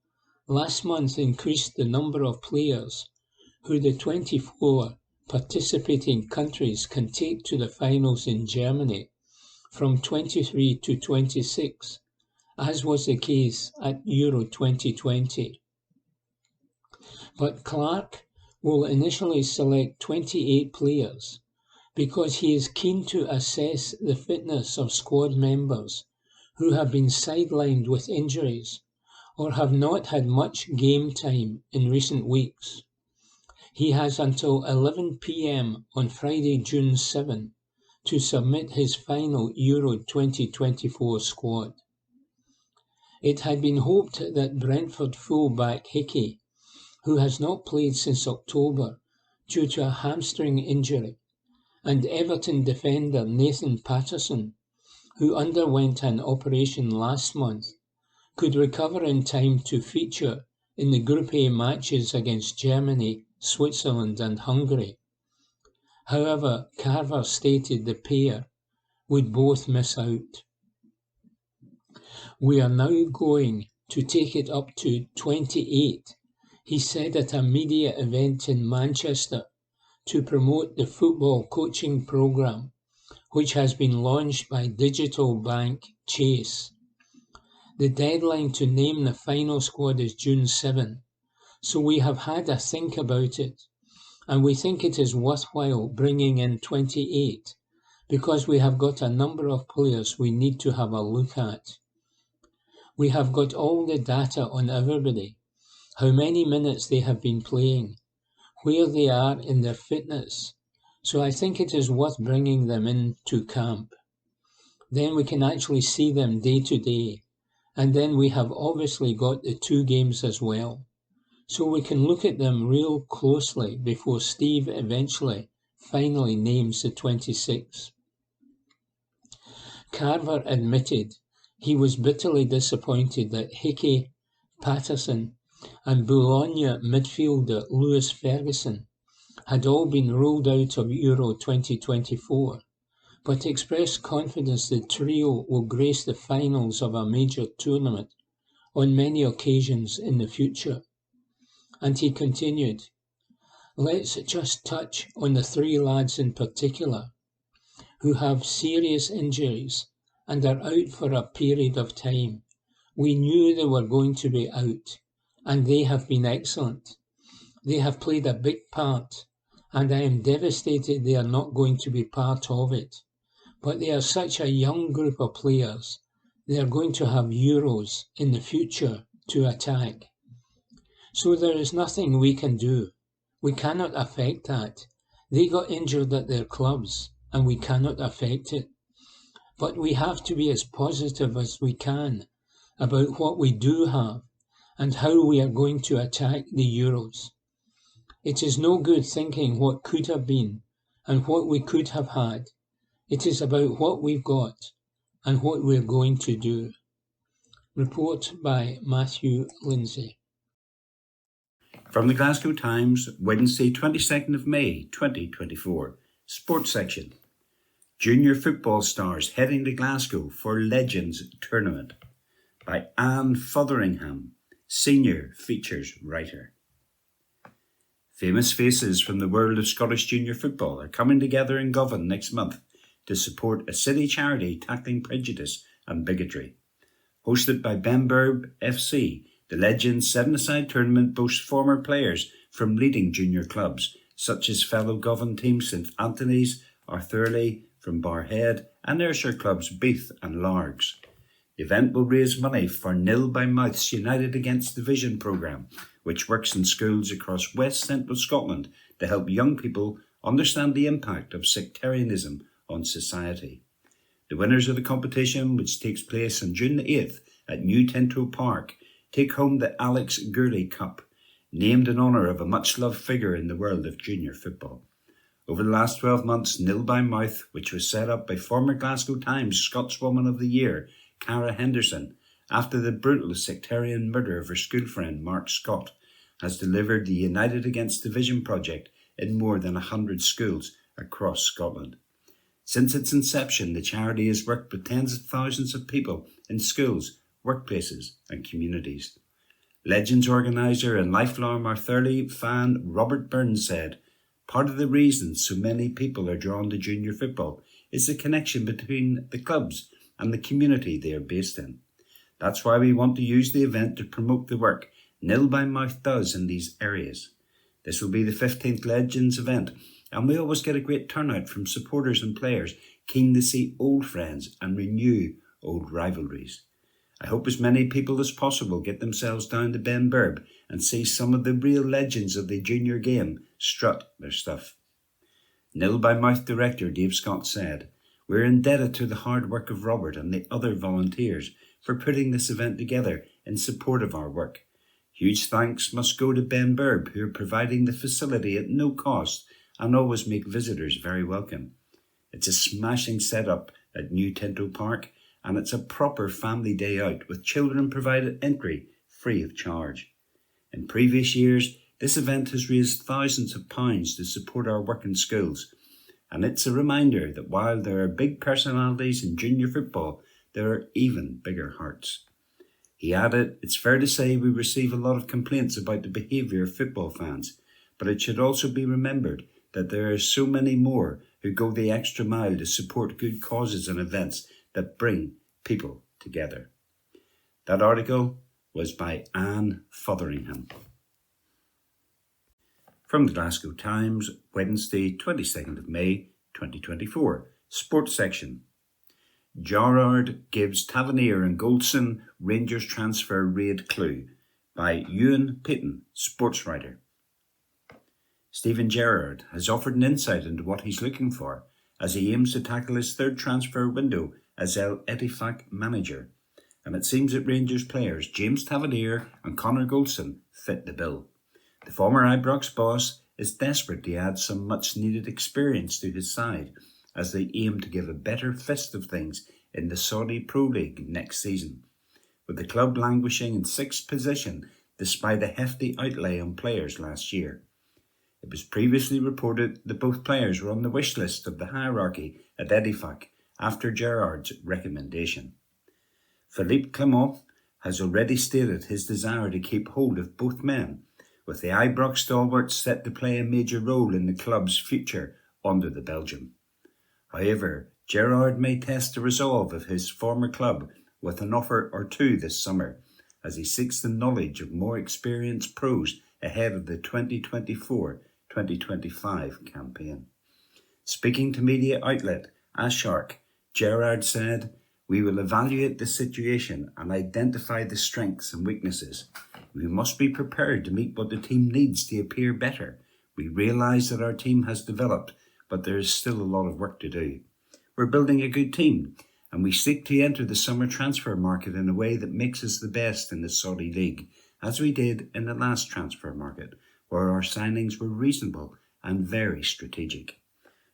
last month increased the number of players who the 24 participating countries can take to the finals in Germany from 23 to 26, as was the case at Euro 2020. But Clarke will initially select 28 players because he is keen to assess the fitness of squad members who have been sidelined with injuries or have not had much game time in recent weeks. He has until 11 p.m. on Friday, June 7, to submit his final Euro 2024 squad. It had been hoped that Brentford full-back Hickey, who has not played since October due to a hamstring injury, and Everton defender Nathan Patterson, who underwent an operation last month, could recover in time to feature in the Group A matches against Germany, Switzerland and Hungary. However, Carver stated the pair would both miss out. We are now going to take it up to 28, he said at a media event in Manchester to promote the football coaching programme, which has been launched by digital bank Chase. The deadline to name the final squad is June 7, so we have had a think about it, and we think it is worthwhile bringing in 28 because we have got a number of players we need to have a look at. We have got all the data on everybody, how many minutes they have been playing, where they are in their fitness, so I think it is worth bringing them into camp. Then we can actually see them day to day, and then we have obviously got the 2 games as well, so we can look at them real closely before Steve eventually finally names the 26. Carver admitted he was bitterly disappointed that Hickey, Patterson and Bologna midfielder Lewis Ferguson had all been ruled out of Euro 2024, but expressed confidence the trio will grace the finals of a major tournament on many occasions in the future. And he continued, "Let's just touch on the three lads in particular who have serious injuries and are out for a period of time. We knew they were going to be out, and they have been excellent. They have played a big part, and I am devastated they are not going to be part of it. But they are such a young group of players. They are going to have Euros in the future to attack. So there is nothing we can do. We cannot affect that. They got injured at their clubs, and we cannot affect it. But we have to be as positive as we can about what we do have and how we are going to attack the Euros. It is no good thinking what could have been and what we could have had. It is about what we've got and what we're going to do." Report by Matthew Lindsay. From the Glasgow Times, Wednesday 22nd of May 2024, Sports Section. Junior football stars heading to Glasgow for Legends Tournament by Anne Fotheringham, Senior Features Writer. Famous faces from the world of Scottish junior football are coming together in Govan next month to support a city charity tackling prejudice and bigotry. Hosted by Benburb FC, the Legends 7-a-side tournament boasts former players from leading junior clubs, such as fellow Govan team St Anthony's, Arthurlie from Barrhead, and Ayrshire clubs Beath and Largs. The event will raise money for Nil by Mouth's United Against Division programme, which works in schools across West Central Scotland to help young people understand the impact of sectarianism on society. The winners of the competition, which takes place on June the 8th at New Tinto Park, take home the Alex Gurley Cup, named in honour of a much-loved figure in the world of junior football. Over the last 12 months, Nil by Mouth, which was set up by former Glasgow Times Scotswoman of the Year, Cara Henderson, after the brutal sectarian murder of her school friend Mark Scott, has delivered the United Against Division project in more than 100 schools across Scotland. Since its inception, the charity has worked with tens of thousands of people in schools, workplaces and communities. Legends organiser and lifelong Arthurlie fan Robert Burns said, "Part of the reason so many people are drawn to junior football is the connection between the clubs and the community they are based in. That's why we want to use the event to promote the work Nil by Mouth does in these areas. This will be the 15th Legends event, and we always get a great turnout from supporters and players keen to see old friends and renew old rivalries. I hope as many people as possible get themselves down to Benburb and see some of the real legends of the junior game strut their stuff." Nil by Mouth director Dave Scott said, "We're indebted to the hard work of Robert and the other volunteers for putting this event together in support of our work. Huge thanks must go to Benburb, who are providing the facility at no cost and always make visitors very welcome. It's a smashing setup at New Tinto Park, and it's a proper family day out with children provided entry free of charge. In previous years, this event has raised thousands of pounds to support our work in schools, and it's a reminder that while there are big personalities in junior football, there are even bigger hearts." He added, "It's fair to say we receive a lot of complaints about the behaviour of football fans, but it should also be remembered that there are so many more who go the extra mile to support good causes and events that bring people together." That article was by Anne Fotheringham. From the Glasgow Times, Wednesday 22nd of May 2024, Sports Section. Gerrard gives Tavernier and Goldson Rangers transfer raid clue by Ewan Payton, sports writer. Stephen Gerrard has offered an insight into what he's looking for as he aims to tackle his third transfer window as El Ettifaq manager, and it seems that Rangers players James Tavernier and Connor Goldson fit the bill. The former Ibrox boss is desperate to add some much-needed experience to his side as they aim to give a better fist of things in the Saudi Pro League next season, with the club languishing in 6th position despite a hefty outlay on players last year. It was previously reported that both players were on the wish list of the hierarchy at Edifac after Gerard's recommendation. Philippe Clement has already stated his desire to keep hold of both men, with the Ibrox stalwarts set to play a major role in the club's future under the Belgian. However, Gerard may test the resolve of his former club with an offer or two this summer, as he seeks the knowledge of more experienced pros ahead of the 2024-2025 campaign. Speaking to media outlet Ashark, Gerard said, "We will evaluate the situation and identify the strengths and weaknesses. We must be prepared to meet what the team needs to appear better. We realise that our team has developed, but there is still a lot of work to do. We're building a good team, and we seek to enter the summer transfer market in a way that makes us the best in the Saudi League, as we did in the last transfer market, where our signings were reasonable and very strategic.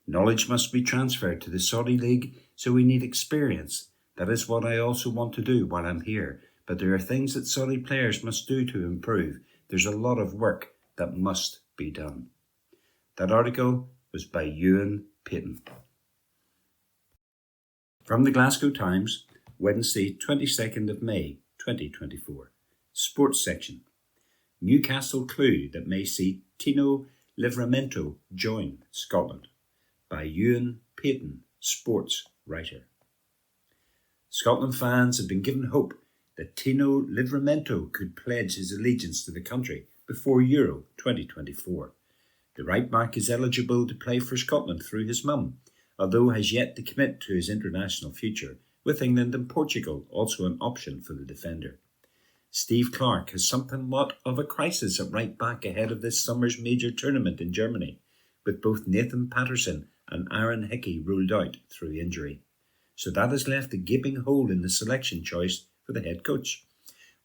Knowledge must be transferred to the Saudi League, so we need experience. That is what I also want to do while I'm here, but there are things that Saudi players must do to improve. There's a lot of work that must be done." That article was by Ewan Payton. From the Glasgow Times, Wednesday 22nd of May 2024. Sports section. Newcastle clue that may see Tino Livramento join Scotland, by Ewan Payton, sports writer. Scotland fans have been given hope that Tino Livramento could pledge his allegiance to the country before Euro 2024. The right-back is eligible to play for Scotland through his mum, although has yet to commit to his international future, with England and Portugal also an option for the defender. Steve Clarke has somewhat of a crisis at right-back ahead of this summer's major tournament in Germany, with both Nathan Patterson and Aaron Hickey ruled out through injury. So that has left a gaping hole in the selection choice for the head coach,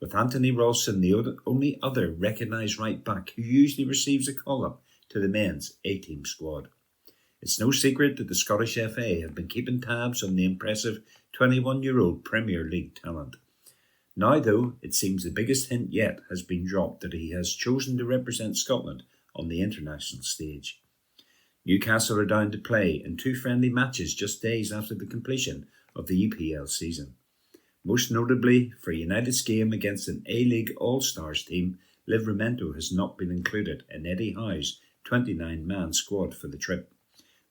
with Anthony Ralston the only other recognised right-back who usually receives a call-up to the men's A-team squad. It's no secret that the Scottish FA have been keeping tabs on the impressive 21-year-old Premier League talent. Now, though, it seems the biggest hint yet has been dropped that he has chosen to represent Scotland on the international stage. Newcastle are down to play in 2 friendly matches just days after the completion of the EPL season. Most notably, for United's game against an A-League All-Stars team, Livramento has not been included in Eddie Howe's 29-man squad for the trip.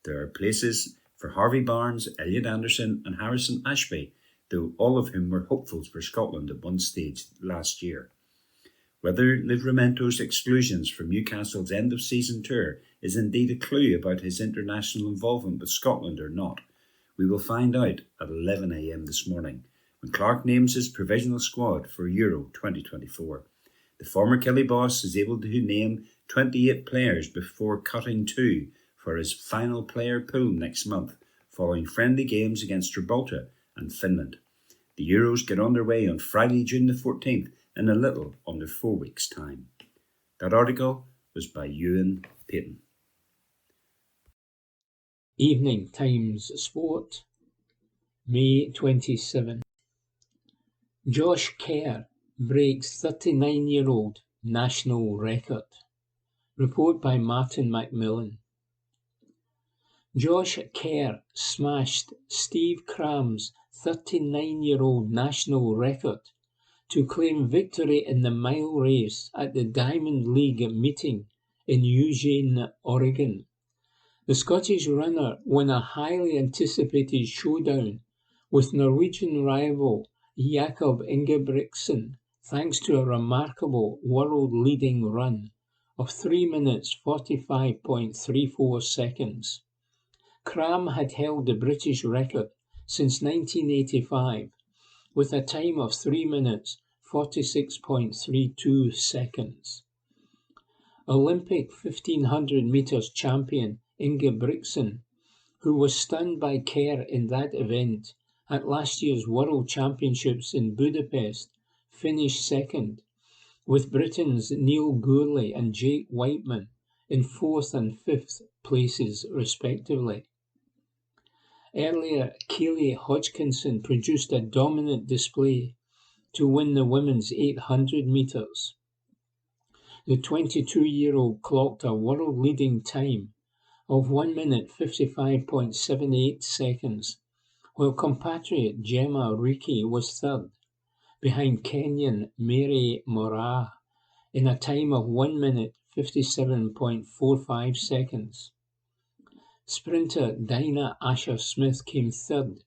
There are places for Harvey Barnes, Elliot Anderson and Harrison Ashby, though all of whom were hopefuls for Scotland at one stage last year. Whether Livramento's exclusions from Newcastle's end-of-season tour is indeed a clue about his international involvement with Scotland or not, we will find out at 11 a.m. this morning, when Clarke names his provisional squad for Euro 2024. The former Kelly boss is able to name 28 players before cutting 2 for his final player pool next month, following friendly games against Gibraltar and Finland. The Euros get underway on Friday, June the 14th, in a little under 4 weeks' time. That article was by Ewan Payton. Evening Times Sport, May 27. Josh Kerr breaks 39-year-old national record. Report by Martin Macmillan. Josh Kerr smashed Steve Cram's 39-year-old national record to claim victory in the mile race at the Diamond League meeting in Eugene, Oregon. The Scottish runner won a highly anticipated showdown with Norwegian rival Jakob Ingebrigtsen thanks to a remarkable world-leading run of 3 minutes 45.34 seconds. Cram had held the British record since 1985 with a time of 3 minutes 46.32 seconds. Olympic 1500 metres champion Ingebrigtsen, who was stunned by Kerr in that event at last year's World Championships in Budapest, finished second, with Britain's Neil Gourley and Jake Whiteman in 4th and 5th places respectively. Earlier, Keely Hodgkinson produced a dominant display to win the women's 800 metres. The 22-year-old clocked a world-leading time of 1 minute 55.78 seconds, while compatriot Gemma Ricci was third, behind Kenyan Mary Moraa in a time of 1 minute 57.45 seconds. Sprinter Dinah Asher-Smith came third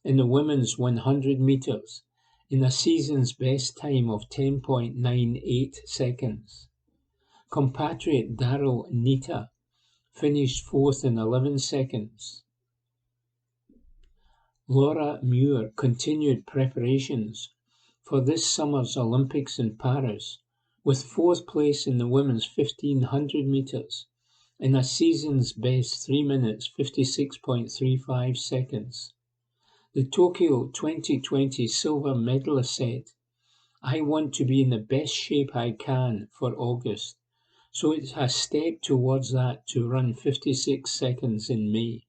in the women's 100 metres in a season's best time of 10.98 seconds. Compatriot Daryl Nita finished fourth in 11 seconds. Laura Muir continued preparations for this summer's Olympics in Paris with fourth place in the women's 1500 metres in a season's best 3 minutes 56.35 seconds. The Tokyo 2020 silver medalist said, "I want to be in the best shape I can for August, so it's a step towards that to run 56 seconds in May.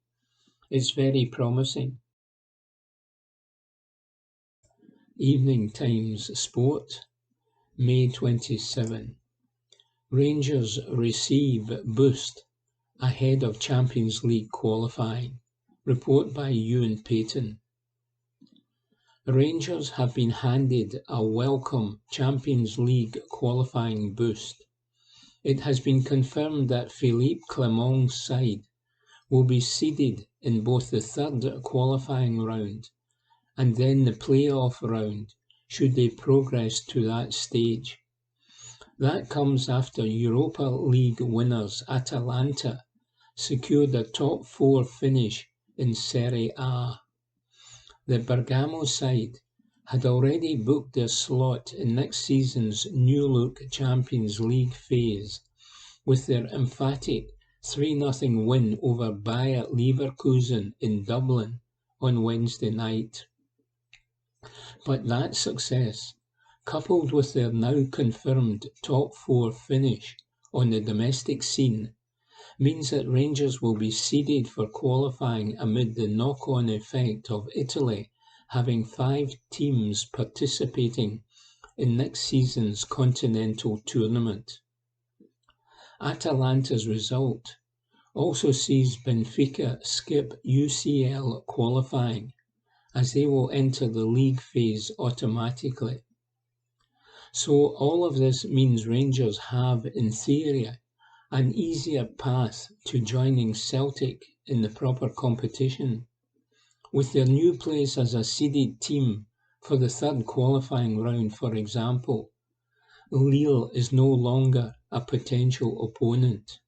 It's very promising." Evening Times Sport, May 27. Rangers receive boost ahead of Champions League qualifying. Report by Ewan Payton. Rangers have been handed a welcome Champions League qualifying boost. It has been confirmed that Philippe Clement's side will be seeded in both the third qualifying round and then the play-off round should they progress to that stage. That comes after Europa League winners Atalanta secured a top four finish in Serie A. The Bergamo side had already booked their slot in next season's new-look Champions League phase with their emphatic 3-0 win over Bayer Leverkusen in Dublin on Wednesday night. But that success, coupled with their now confirmed top four finish on the domestic scene, means that Rangers will be seeded for qualifying amid the knock-on effect of Italy having 5 teams participating in next season's continental tournament. Atalanta's result also sees Benfica skip UCL qualifying, as they will enter the league phase automatically. So all of this means Rangers have, in theory, an easier path to joining Celtic in the proper competition. With their new place as a seeded team for the third qualifying round, for example, Lille is no longer a potential opponent.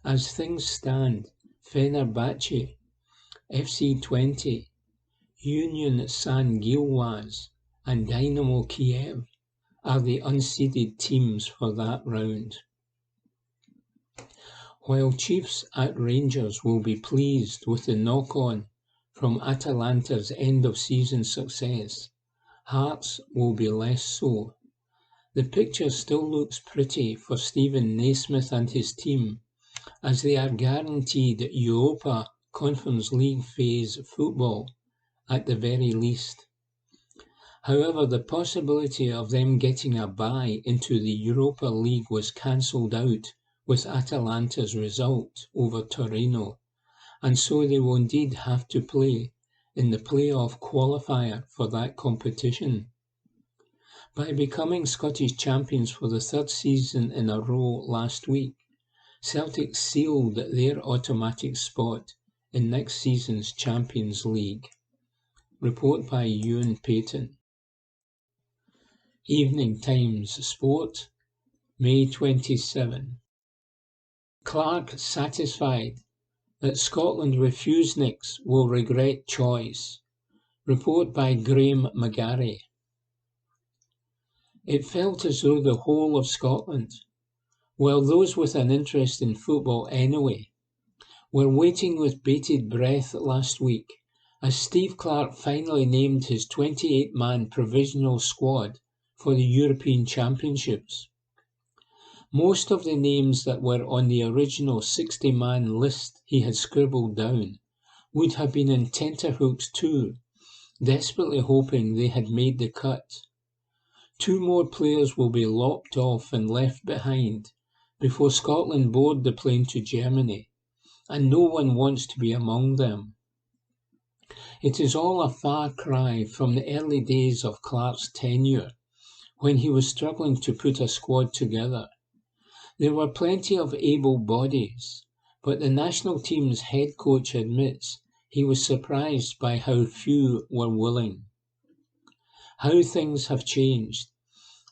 As things stand, Fenerbahce, FC Twente, Union San-Gilloise and Dynamo Kiev are the unseeded teams for that round. While Chiefs at Rangers will be pleased with the knock-on from Atalanta's end-of-season success, Hearts will be less so. The picture still looks pretty for Stephen Naismith and his team, as they are guaranteed Europa Conference League phase football at the very least. However, the possibility of them getting a bye into the Europa League was cancelled out with Atalanta's result over Torino, and so they will indeed have to play in the play-off qualifier for that competition. By becoming Scottish champions for the third season in a row last week, Celtic sealed their automatic spot in next season's Champions League. Report by Ewan Payton. Evening Times Sport, May 27. Clark satisfied that Scotland refuseniks will regret choice. Report by Graham McGarry. It felt as though the whole of Scotland, while those with an interest in football anyway, were waiting with bated breath last week as Steve Clarke finally named his 28-man provisional squad for the European Championships. Most of the names that were on the original 60-man list he had scribbled down would have been in tenterhooks too, desperately hoping they had made the cut. 2 more players will be lopped off and left behind before Scotland board the plane to Germany, and no one wants to be among them. It is all a far cry from the early days of Clark's tenure, when he was struggling to put a squad together. There were plenty of able bodies, but the national team's head coach admits he was surprised by how few were willing. How things have changed,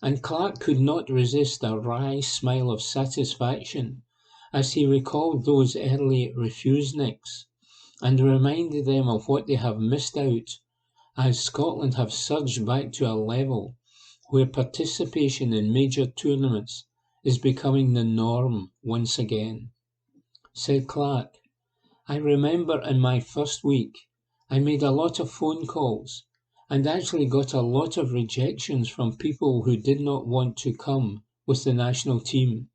and Clark could not resist a wry smile of satisfaction as he recalled those early refuseniks and reminded them of what they have missed out as Scotland have surged back to a level where participation in major tournaments is becoming the norm once again. Said Clark, I remember in my first week I made a lot of phone calls and actually got a lot of rejections from people who did not want to come with the national team.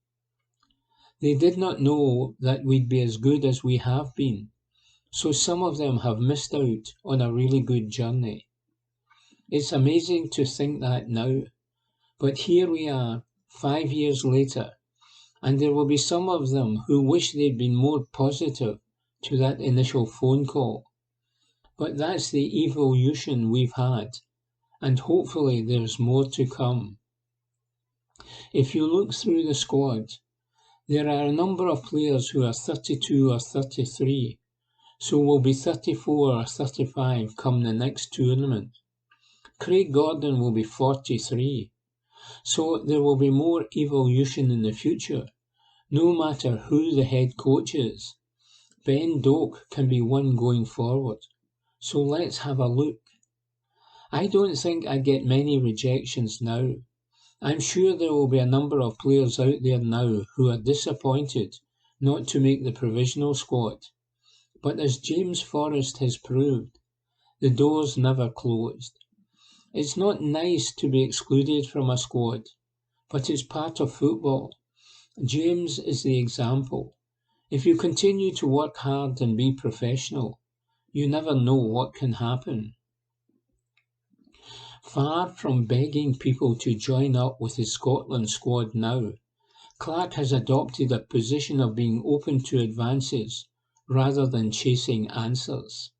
They did not know that we'd be as good as we have been, so some of them have missed out on a really good journey. It's amazing to think that now, but here we are, 5 years later, and there will be some of them who wish they'd been more positive to that initial phone call. But that's the evolution we've had, and hopefully there's more to come. If you look through the squad, there are a number of players who are 32 or 33, so will be 34 or 35 come the next tournament. Craig Gordon will be 43, so there will be more evolution in the future, no matter who the head coach is. Ben Doak can be one going forward, so let's have a look. I don't think I get many rejections now. I'm sure there will be a number of players out there now who are disappointed not to make the provisional squad. But as James Forrest has proved, the door's never closed. It's not nice to be excluded from a squad, but it's part of football. James is the example. If you continue to work hard and be professional, you never know what can happen. Far from begging people to join up with the Scotland squad now, Clark has adopted a position of being open to advances rather than chasing answers.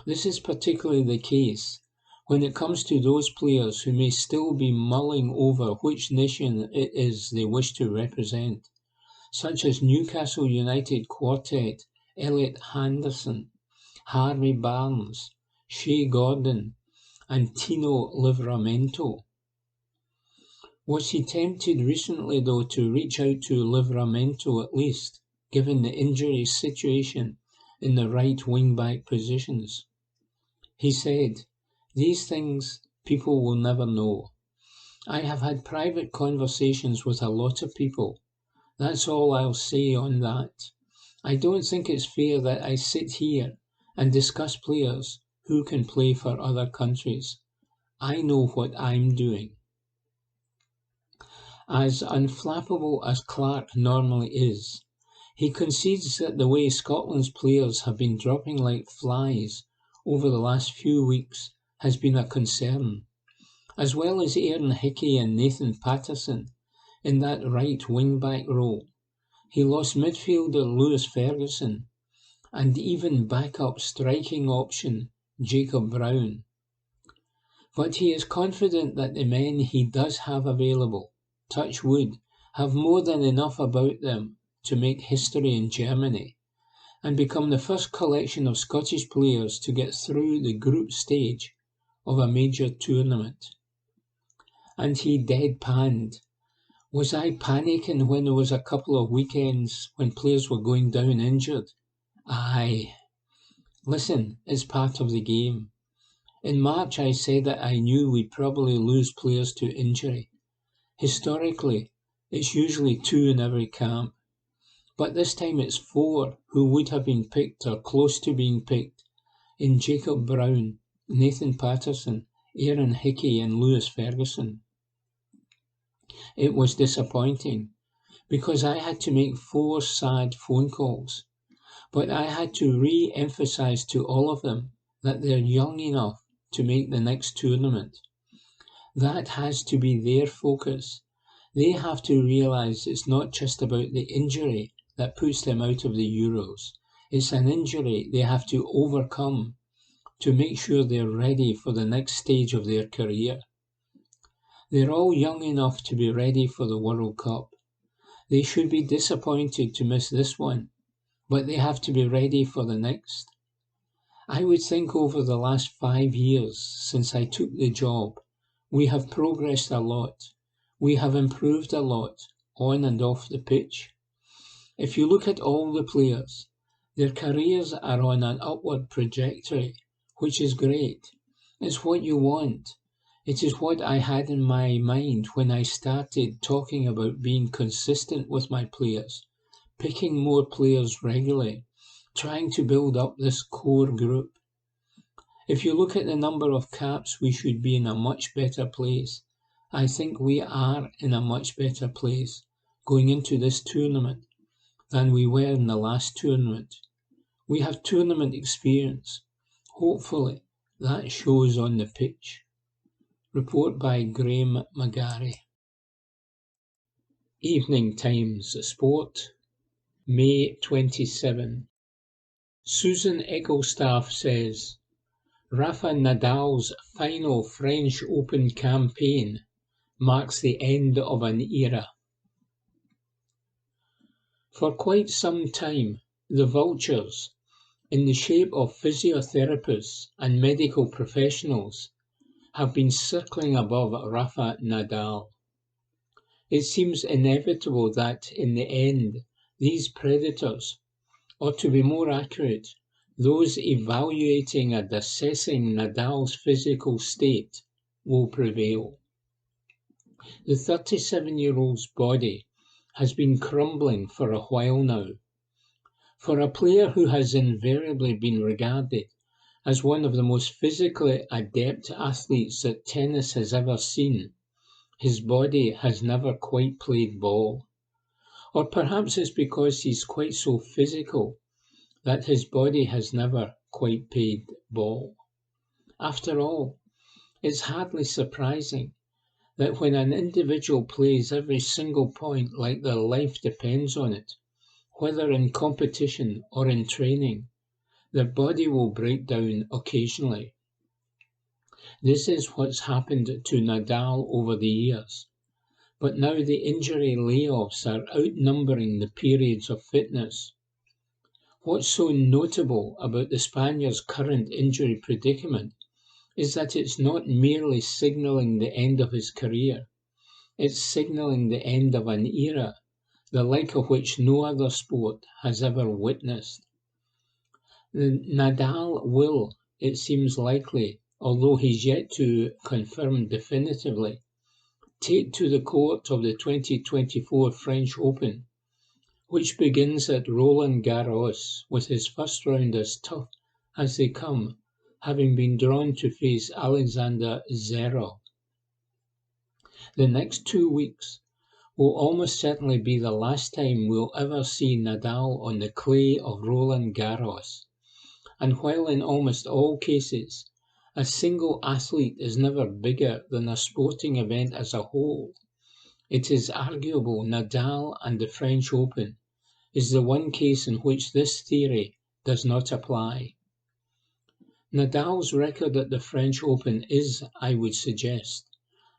This is particularly the case when it comes to those players who may still be mulling over which nation it is they wish to represent, such as Newcastle United quartet Elliot Henderson, Harvey Barnes, Shea Gordon, and Tino Livramento. Was he tempted recently, though, to reach out to Livramento at least, given the injury situation in the right wing-back positions? He said, "These things people will never know. I have had private conversations with a lot of people. That's all I'll say on that. I don't think it's fair that I sit here and discuss players who can play for other countries. I know what I'm doing." As unflappable as Clark normally is, he concedes that the way Scotland's players have been dropping like flies over the last few weeks has been a concern, as well as Aaron Hickey and Nathan Patterson in that right wing-back role. He lost midfielder Lewis Ferguson and even backup striking option Jacob Brown. But he is confident that the men he does have available, touch wood, have more than enough about them to make history in Germany and become the first collection of Scottish players to get through the group stage of a major tournament. And he deadpanned. Was I panicking when there was a couple of weekends when players were going down injured? Aye. Listen, it's part of the game. In March I said that I knew we'd probably lose players to injury. Historically, it's usually 2 in every camp. But this time it's 4 who would have been picked or close to being picked in Jacob Brown, Nathan Patterson, Aaron Hickey and Lewis Ferguson. It was disappointing because I had to make 4 sad phone calls, but I had to re-emphasise to all of them that they're young enough to make the next tournament. That has to be their focus. They have to realise it's not just about the injury that puts them out of the Euros. It's an injury they have to overcome to make sure they're ready for the next stage of their career. They're all young enough to be ready for the World Cup. They should be disappointed to miss this one, but they have to be ready for the next. I would think over the last 5 years since I took the job, we have progressed a lot. We have improved a lot, on and off the pitch. If you look at all the players, their careers are on an upward trajectory, which is great. It's what you want. It is what I had in my mind when I started talking about being consistent with my players, picking more players regularly, trying to build up this core group. If you look at the number of caps, we should be in a much better place. I think we are in a much better place going into this tournament than we were in the last tournament. We have tournament experience. Hopefully, that shows on the pitch. Report by Graham McGarry. Evening Times Sport, May 27. Susan Ecclestaff says, Rafa Nadal's final French Open campaign marks the end of an era. For quite some time, the vultures, in the shape of physiotherapists and medical professionals, have been circling above Rafa Nadal. It seems inevitable that, in the end, these predators, or to be more accurate, those evaluating and assessing Nadal's physical state, will prevail. The 37-year-old's body has been crumbling for a while now. For a player who has invariably been regarded as one of the most physically adept athletes that tennis has ever seen, his body has never quite played ball. Or perhaps it's because he's quite so physical that his body has never quite played ball. After all, it's hardly surprising that when an individual plays every single point like their life depends on it, whether in competition or in training, their body will break down occasionally. This is what's happened to Nadal over the years, but now the injury layoffs are outnumbering the periods of fitness. What's so notable about the Spaniard's current injury predicament is that it's not merely signalling the end of his career, it's signalling the end of an era, the like of which no other sport has ever witnessed. Nadal will, it seems likely, although he's yet to confirm definitively, take to the court of the 2024 French Open, which begins at Roland Garros with his first round as tough as they come, having been drawn to face Alexander Zverev. The next 2 weeks will almost certainly be the last time we'll ever see Nadal on the clay of Roland Garros. And while in almost all cases, a single athlete is never bigger than a sporting event as a whole, it is arguable Nadal and the French Open is the one case in which this theory does not apply. Nadal's record at the French Open is, I would suggest,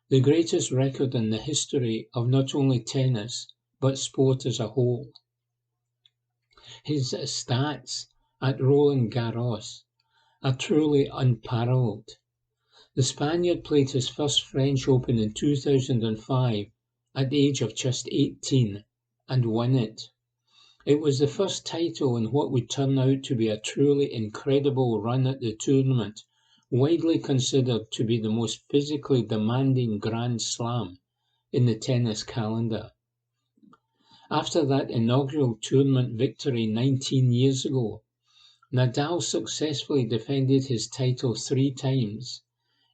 the greatest record in the history of not only tennis, but sport as a whole. His stats at Roland Garros are truly unparalleled. The Spaniard played his first French Open in 2005 at the age of just 18 and won it. It was the first title in what would turn out to be a truly incredible run at the tournament, widely considered to be the most physically demanding Grand Slam in the tennis calendar. After that inaugural tournament victory 19 years ago, Nadal successfully defended his title 3 times,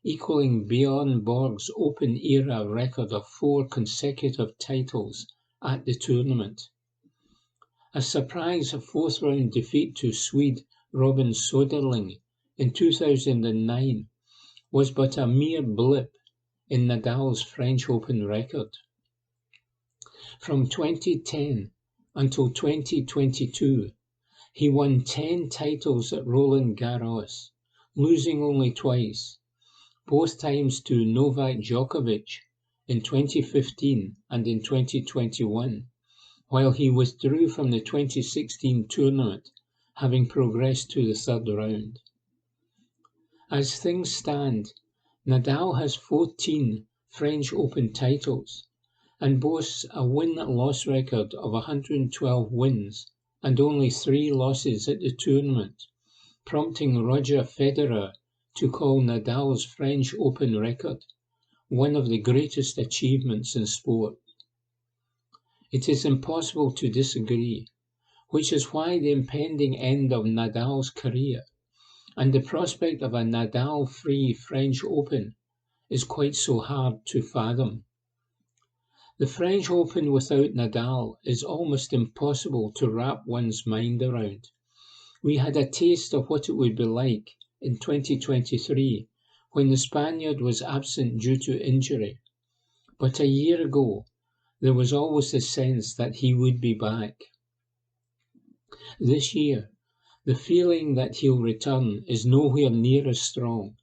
equaling Bjorn Borg's Open-era record of 4 consecutive titles at the tournament. A surprise 4th-round defeat to Swede Robin Soderling in 2009 was but a mere blip in Nadal's French Open record. From 2010 until 2022, he won 10 titles at Roland Garros, losing only twice, both times to Novak Djokovic in 2015 and in 2021, while he withdrew from the 2016 tournament, having progressed to the third round. As things stand, Nadal has 14 French Open titles and boasts a win-loss record of 112 wins and only 3 losses at the tournament, prompting Roger Federer to call Nadal's French Open record one of the greatest achievements in sport. It is impossible to disagree, which is why the impending end of Nadal's career and the prospect of a Nadal-free French Open is quite so hard to fathom. The French Open without Nadal is almost impossible to wrap one's mind around. We had a taste of what it would be like in 2023 when the Spaniard was absent due to injury. But a year ago, there was always the sense that he would be back. This year, the feeling that he'll return is nowhere near as strong,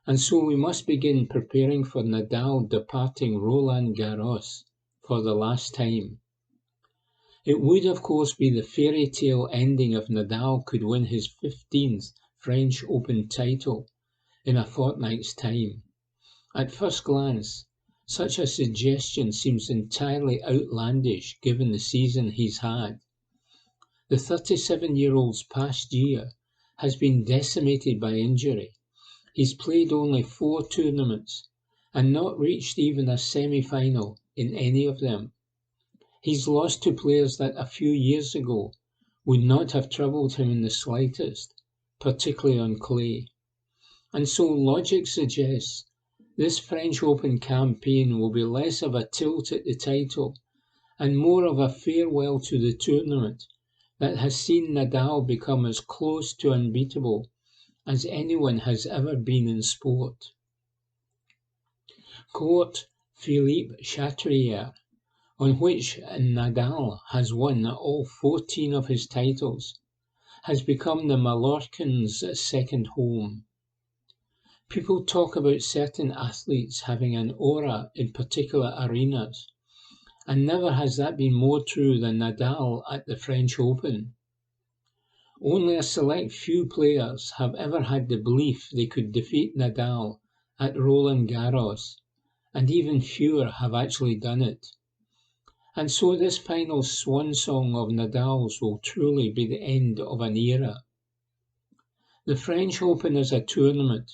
and so we must begin preparing for Nadal departing Roland Garros for the last time. It would of course be the fairy tale ending if Nadal could win his 15th French Open title in a fortnight's time. At first glance, such a suggestion seems entirely outlandish given the season he's had. The 37-year-old's past year has been decimated by injury. He's played only 4 tournaments and not reached even a semi-final in any of them. He's lost to players that a few years ago would not have troubled him in the slightest, particularly on clay. And so logic suggests this French Open campaign will be less of a tilt at the title and more of a farewell to the tournament that has seen Nadal become as close to unbeatable as anyone has ever been in sport. Quote Philippe Chatrier, on which Nadal has won all 14 of his titles, has become the Mallorcan's second home. People talk about certain athletes having an aura in particular arenas, and never has that been more true than Nadal at the French Open. Only a select few players have ever had the belief they could defeat Nadal at Roland Garros, and even fewer have actually done it. And so this final swan song of Nadal's will truly be the end of an era. The French Open as a tournament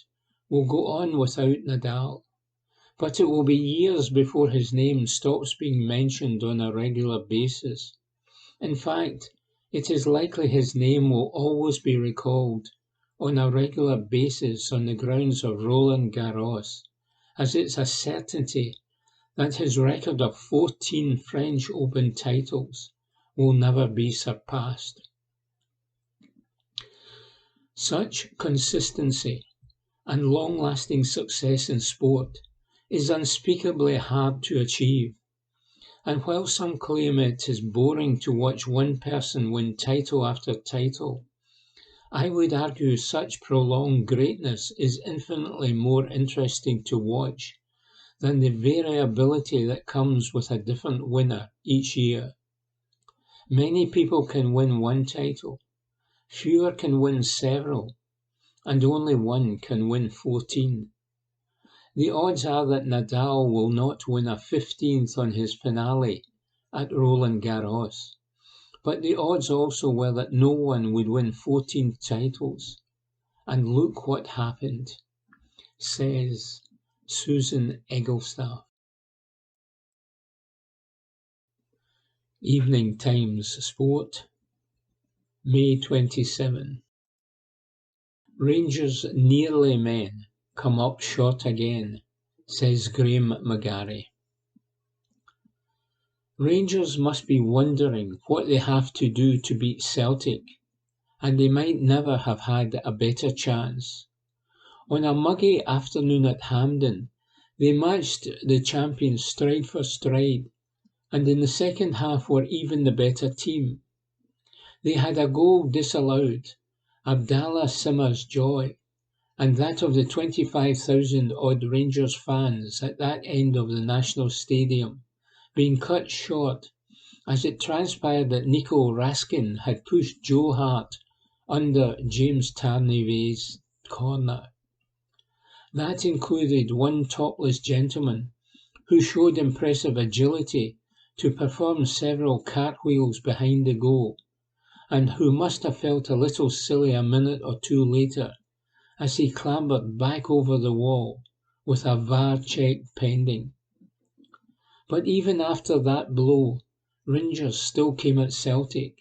will go on without Nadal, but it will be years before his name stops being mentioned on a regular basis. In fact, it is likely his name will always be recalled on a regular basis on the grounds of Roland Garros, as it's a certainty that his record of 14 French Open titles will never be surpassed. Such consistency and long-lasting success in sport is unspeakably hard to achieve, and while some claim it is boring to watch one person win title after title, I would argue such prolonged greatness is infinitely more interesting to watch than the variability that comes with a different winner each year. Many people can win one title, fewer can win several, and only one can win 14. The odds are that Nadal will not win a 15th on his finale at Roland Garros, but the odds also were that no one would win 14 titles. And look what happened, says Susan Egglestaff. Evening Times Sport, May 27. Rangers' nearly men come up short again, says Graham McGarry. Rangers must be wondering what they have to do to beat Celtic, and they might never have had a better chance. On a muggy afternoon at Hampden, They matched the champions stride for stride, and in the second half were even the better team. They had a goal disallowed, Abdallah Simmer's joy, and that of the 25,000-odd Rangers fans at that end of the National Stadium, being cut short as it transpired that Nico Raskin had pushed Joe Hart under James Tarnavie's corner. That included one topless gentleman who showed impressive agility to perform several cartwheels behind the goal, and who must have felt a little silly a minute or two later as he clambered back over the wall with a VAR check pending. But even after that blow, Rangers still came at Celtic,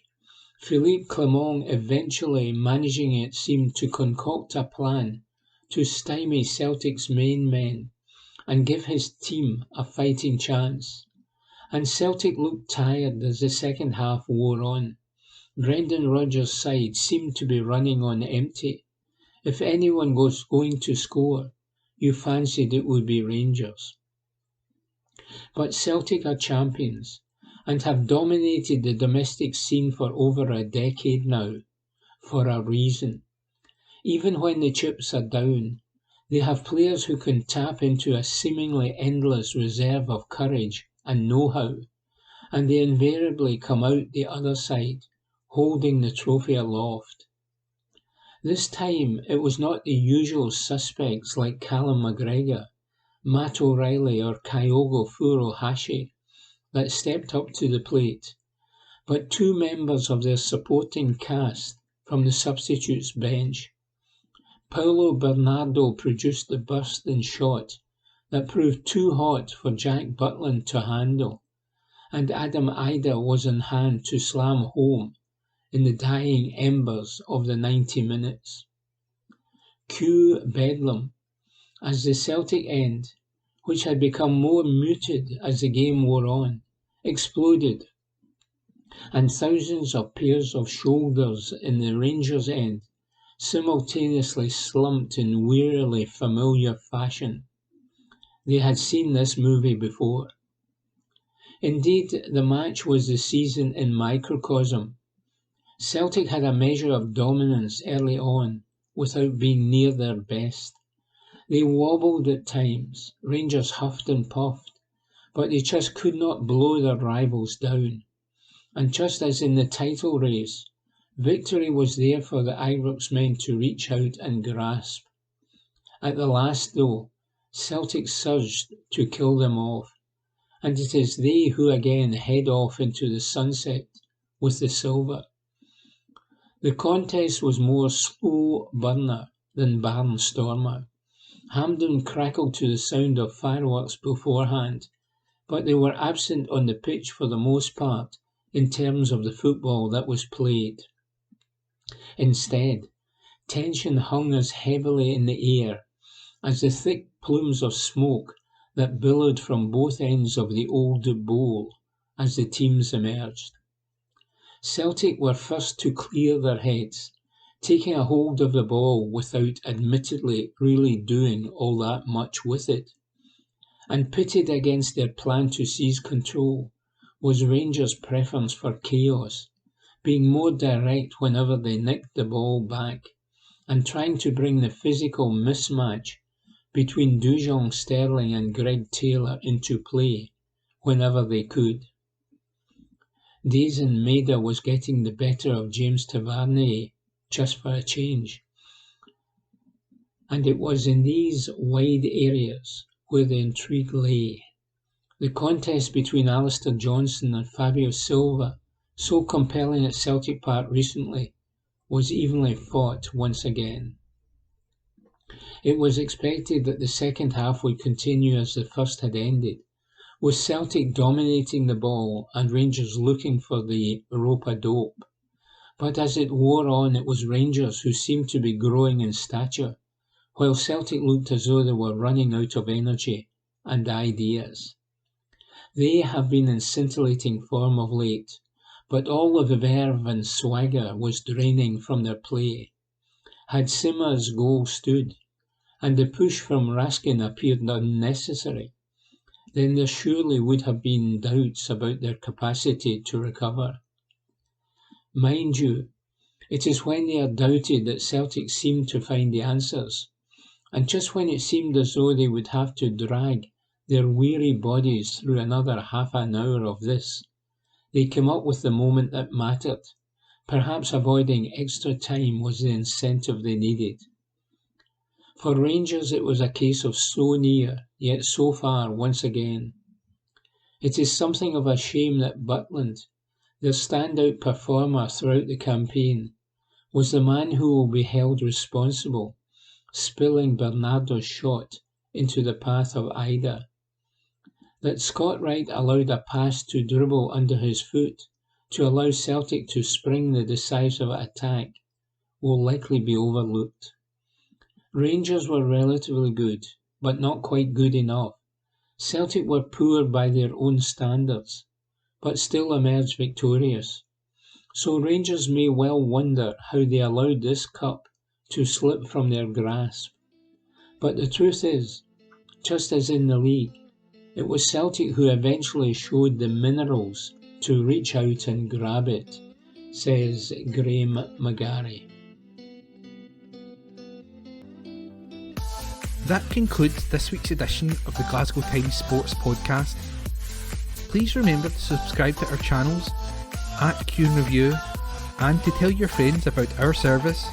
Philippe Clement eventually managing, it seemed, to concoct a plan to stymie Celtic's main men and give his team a fighting chance. And Celtic looked tired as the second half wore on. Brendan Rodgers' side seemed to be running on empty. If anyone was going to score, you fancied it would be Rangers. But Celtic are champions and have dominated the domestic scene for over a decade now, for a reason. Even when the chips are down, they have players who can tap into a seemingly endless reserve of courage and know-how, and they invariably come out the other side, holding the trophy aloft. This time it was not the usual suspects like Callum McGregor, Matt O'Reilly or Kyogo Furuhashi that stepped up to the plate, but two members of their supporting cast from the substitutes bench. Paulo Bernardo produced the burst and shot that proved too hot for Jack Butland to handle, and Adam Ida was on hand to slam home in the dying embers of the 90 minutes. Cue Bedlam as the Celtic end, which had become more muted as the game wore on, exploded, and thousands of pairs of shoulders in the Rangers' end simultaneously slumped in wearily familiar fashion. They had seen this movie before. Indeed, the match was the season in microcosm. Celtic had a measure of dominance early on without being near their best. They wobbled at times, Rangers huffed and puffed, but they just could not blow their rivals down. And just as in the title race, victory was there for the Ibrox men to reach out and grasp. At the last, though, Celtic surged to kill them off, and it is they who again head off into the sunset with the silver. The contest was more slow burner than barnstormer. Hampden crackled to the sound of fireworks beforehand, but they were absent on the pitch for the most part in terms of the football that was played. Instead, tension hung as heavily in the air as the thick plumes of smoke that billowed from both ends of the old bowl as the teams emerged. Celtic were first to clear their heads, taking a hold of the ball without admittedly really doing all that much with it. And pitted against their plan to seize control was Rangers' preference for chaos, being more direct whenever they nicked the ball back, and trying to bring the physical mismatch between Dujon Sterling and Greg Taylor into play whenever they could. Dazen Maida was getting the better of James Tavernier just for a change. And it was in these wide areas where the intrigue lay. The contest between Alistair Johnson and Fabio Silva, so compelling at Celtic Park recently, was evenly fought once again. It was expected that the second half would continue as the first had ended, with Celtic dominating the ball and Rangers looking for the rope-a-dope. But as it wore on, it was Rangers who seemed to be growing in stature, while Celtic looked as though they were running out of energy and ideas. They have been in scintillating form of late, but all of the verve and swagger was draining from their play. Had Simmer's goal stood, and the push from Raskin appeared unnecessary, then there surely would have been doubts about their capacity to recover. Mind you, it is when they are doubted that Celtic seem to find the answers, and just when it seemed as though they would have to drag their weary bodies through another half an hour of this, they came up with the moment that mattered. Perhaps avoiding extra time was the incentive they needed. For Rangers it was a case of so near, yet so far once again. It is something of a shame that Butland, their standout performer throughout the campaign, was the man who will be held responsible, spilling Bernardo's shot into the path of Ida. That Scott Wright allowed a pass to dribble under his foot to allow Celtic to spring the decisive attack will likely be overlooked. Rangers were relatively good, but not quite good enough. Celtic were poor by their own standards, but still emerged victorious. So Rangers may well wonder how they allowed this cup to slip from their grasp. But the truth is, just as in the league, it was Celtic who eventually showed the minerals to reach out and grab it, says Graham McGarry. That concludes this week's edition of the Glasgow Times Sports Podcast. Please remember to subscribe to our channels at Q and Review and to tell your friends about our service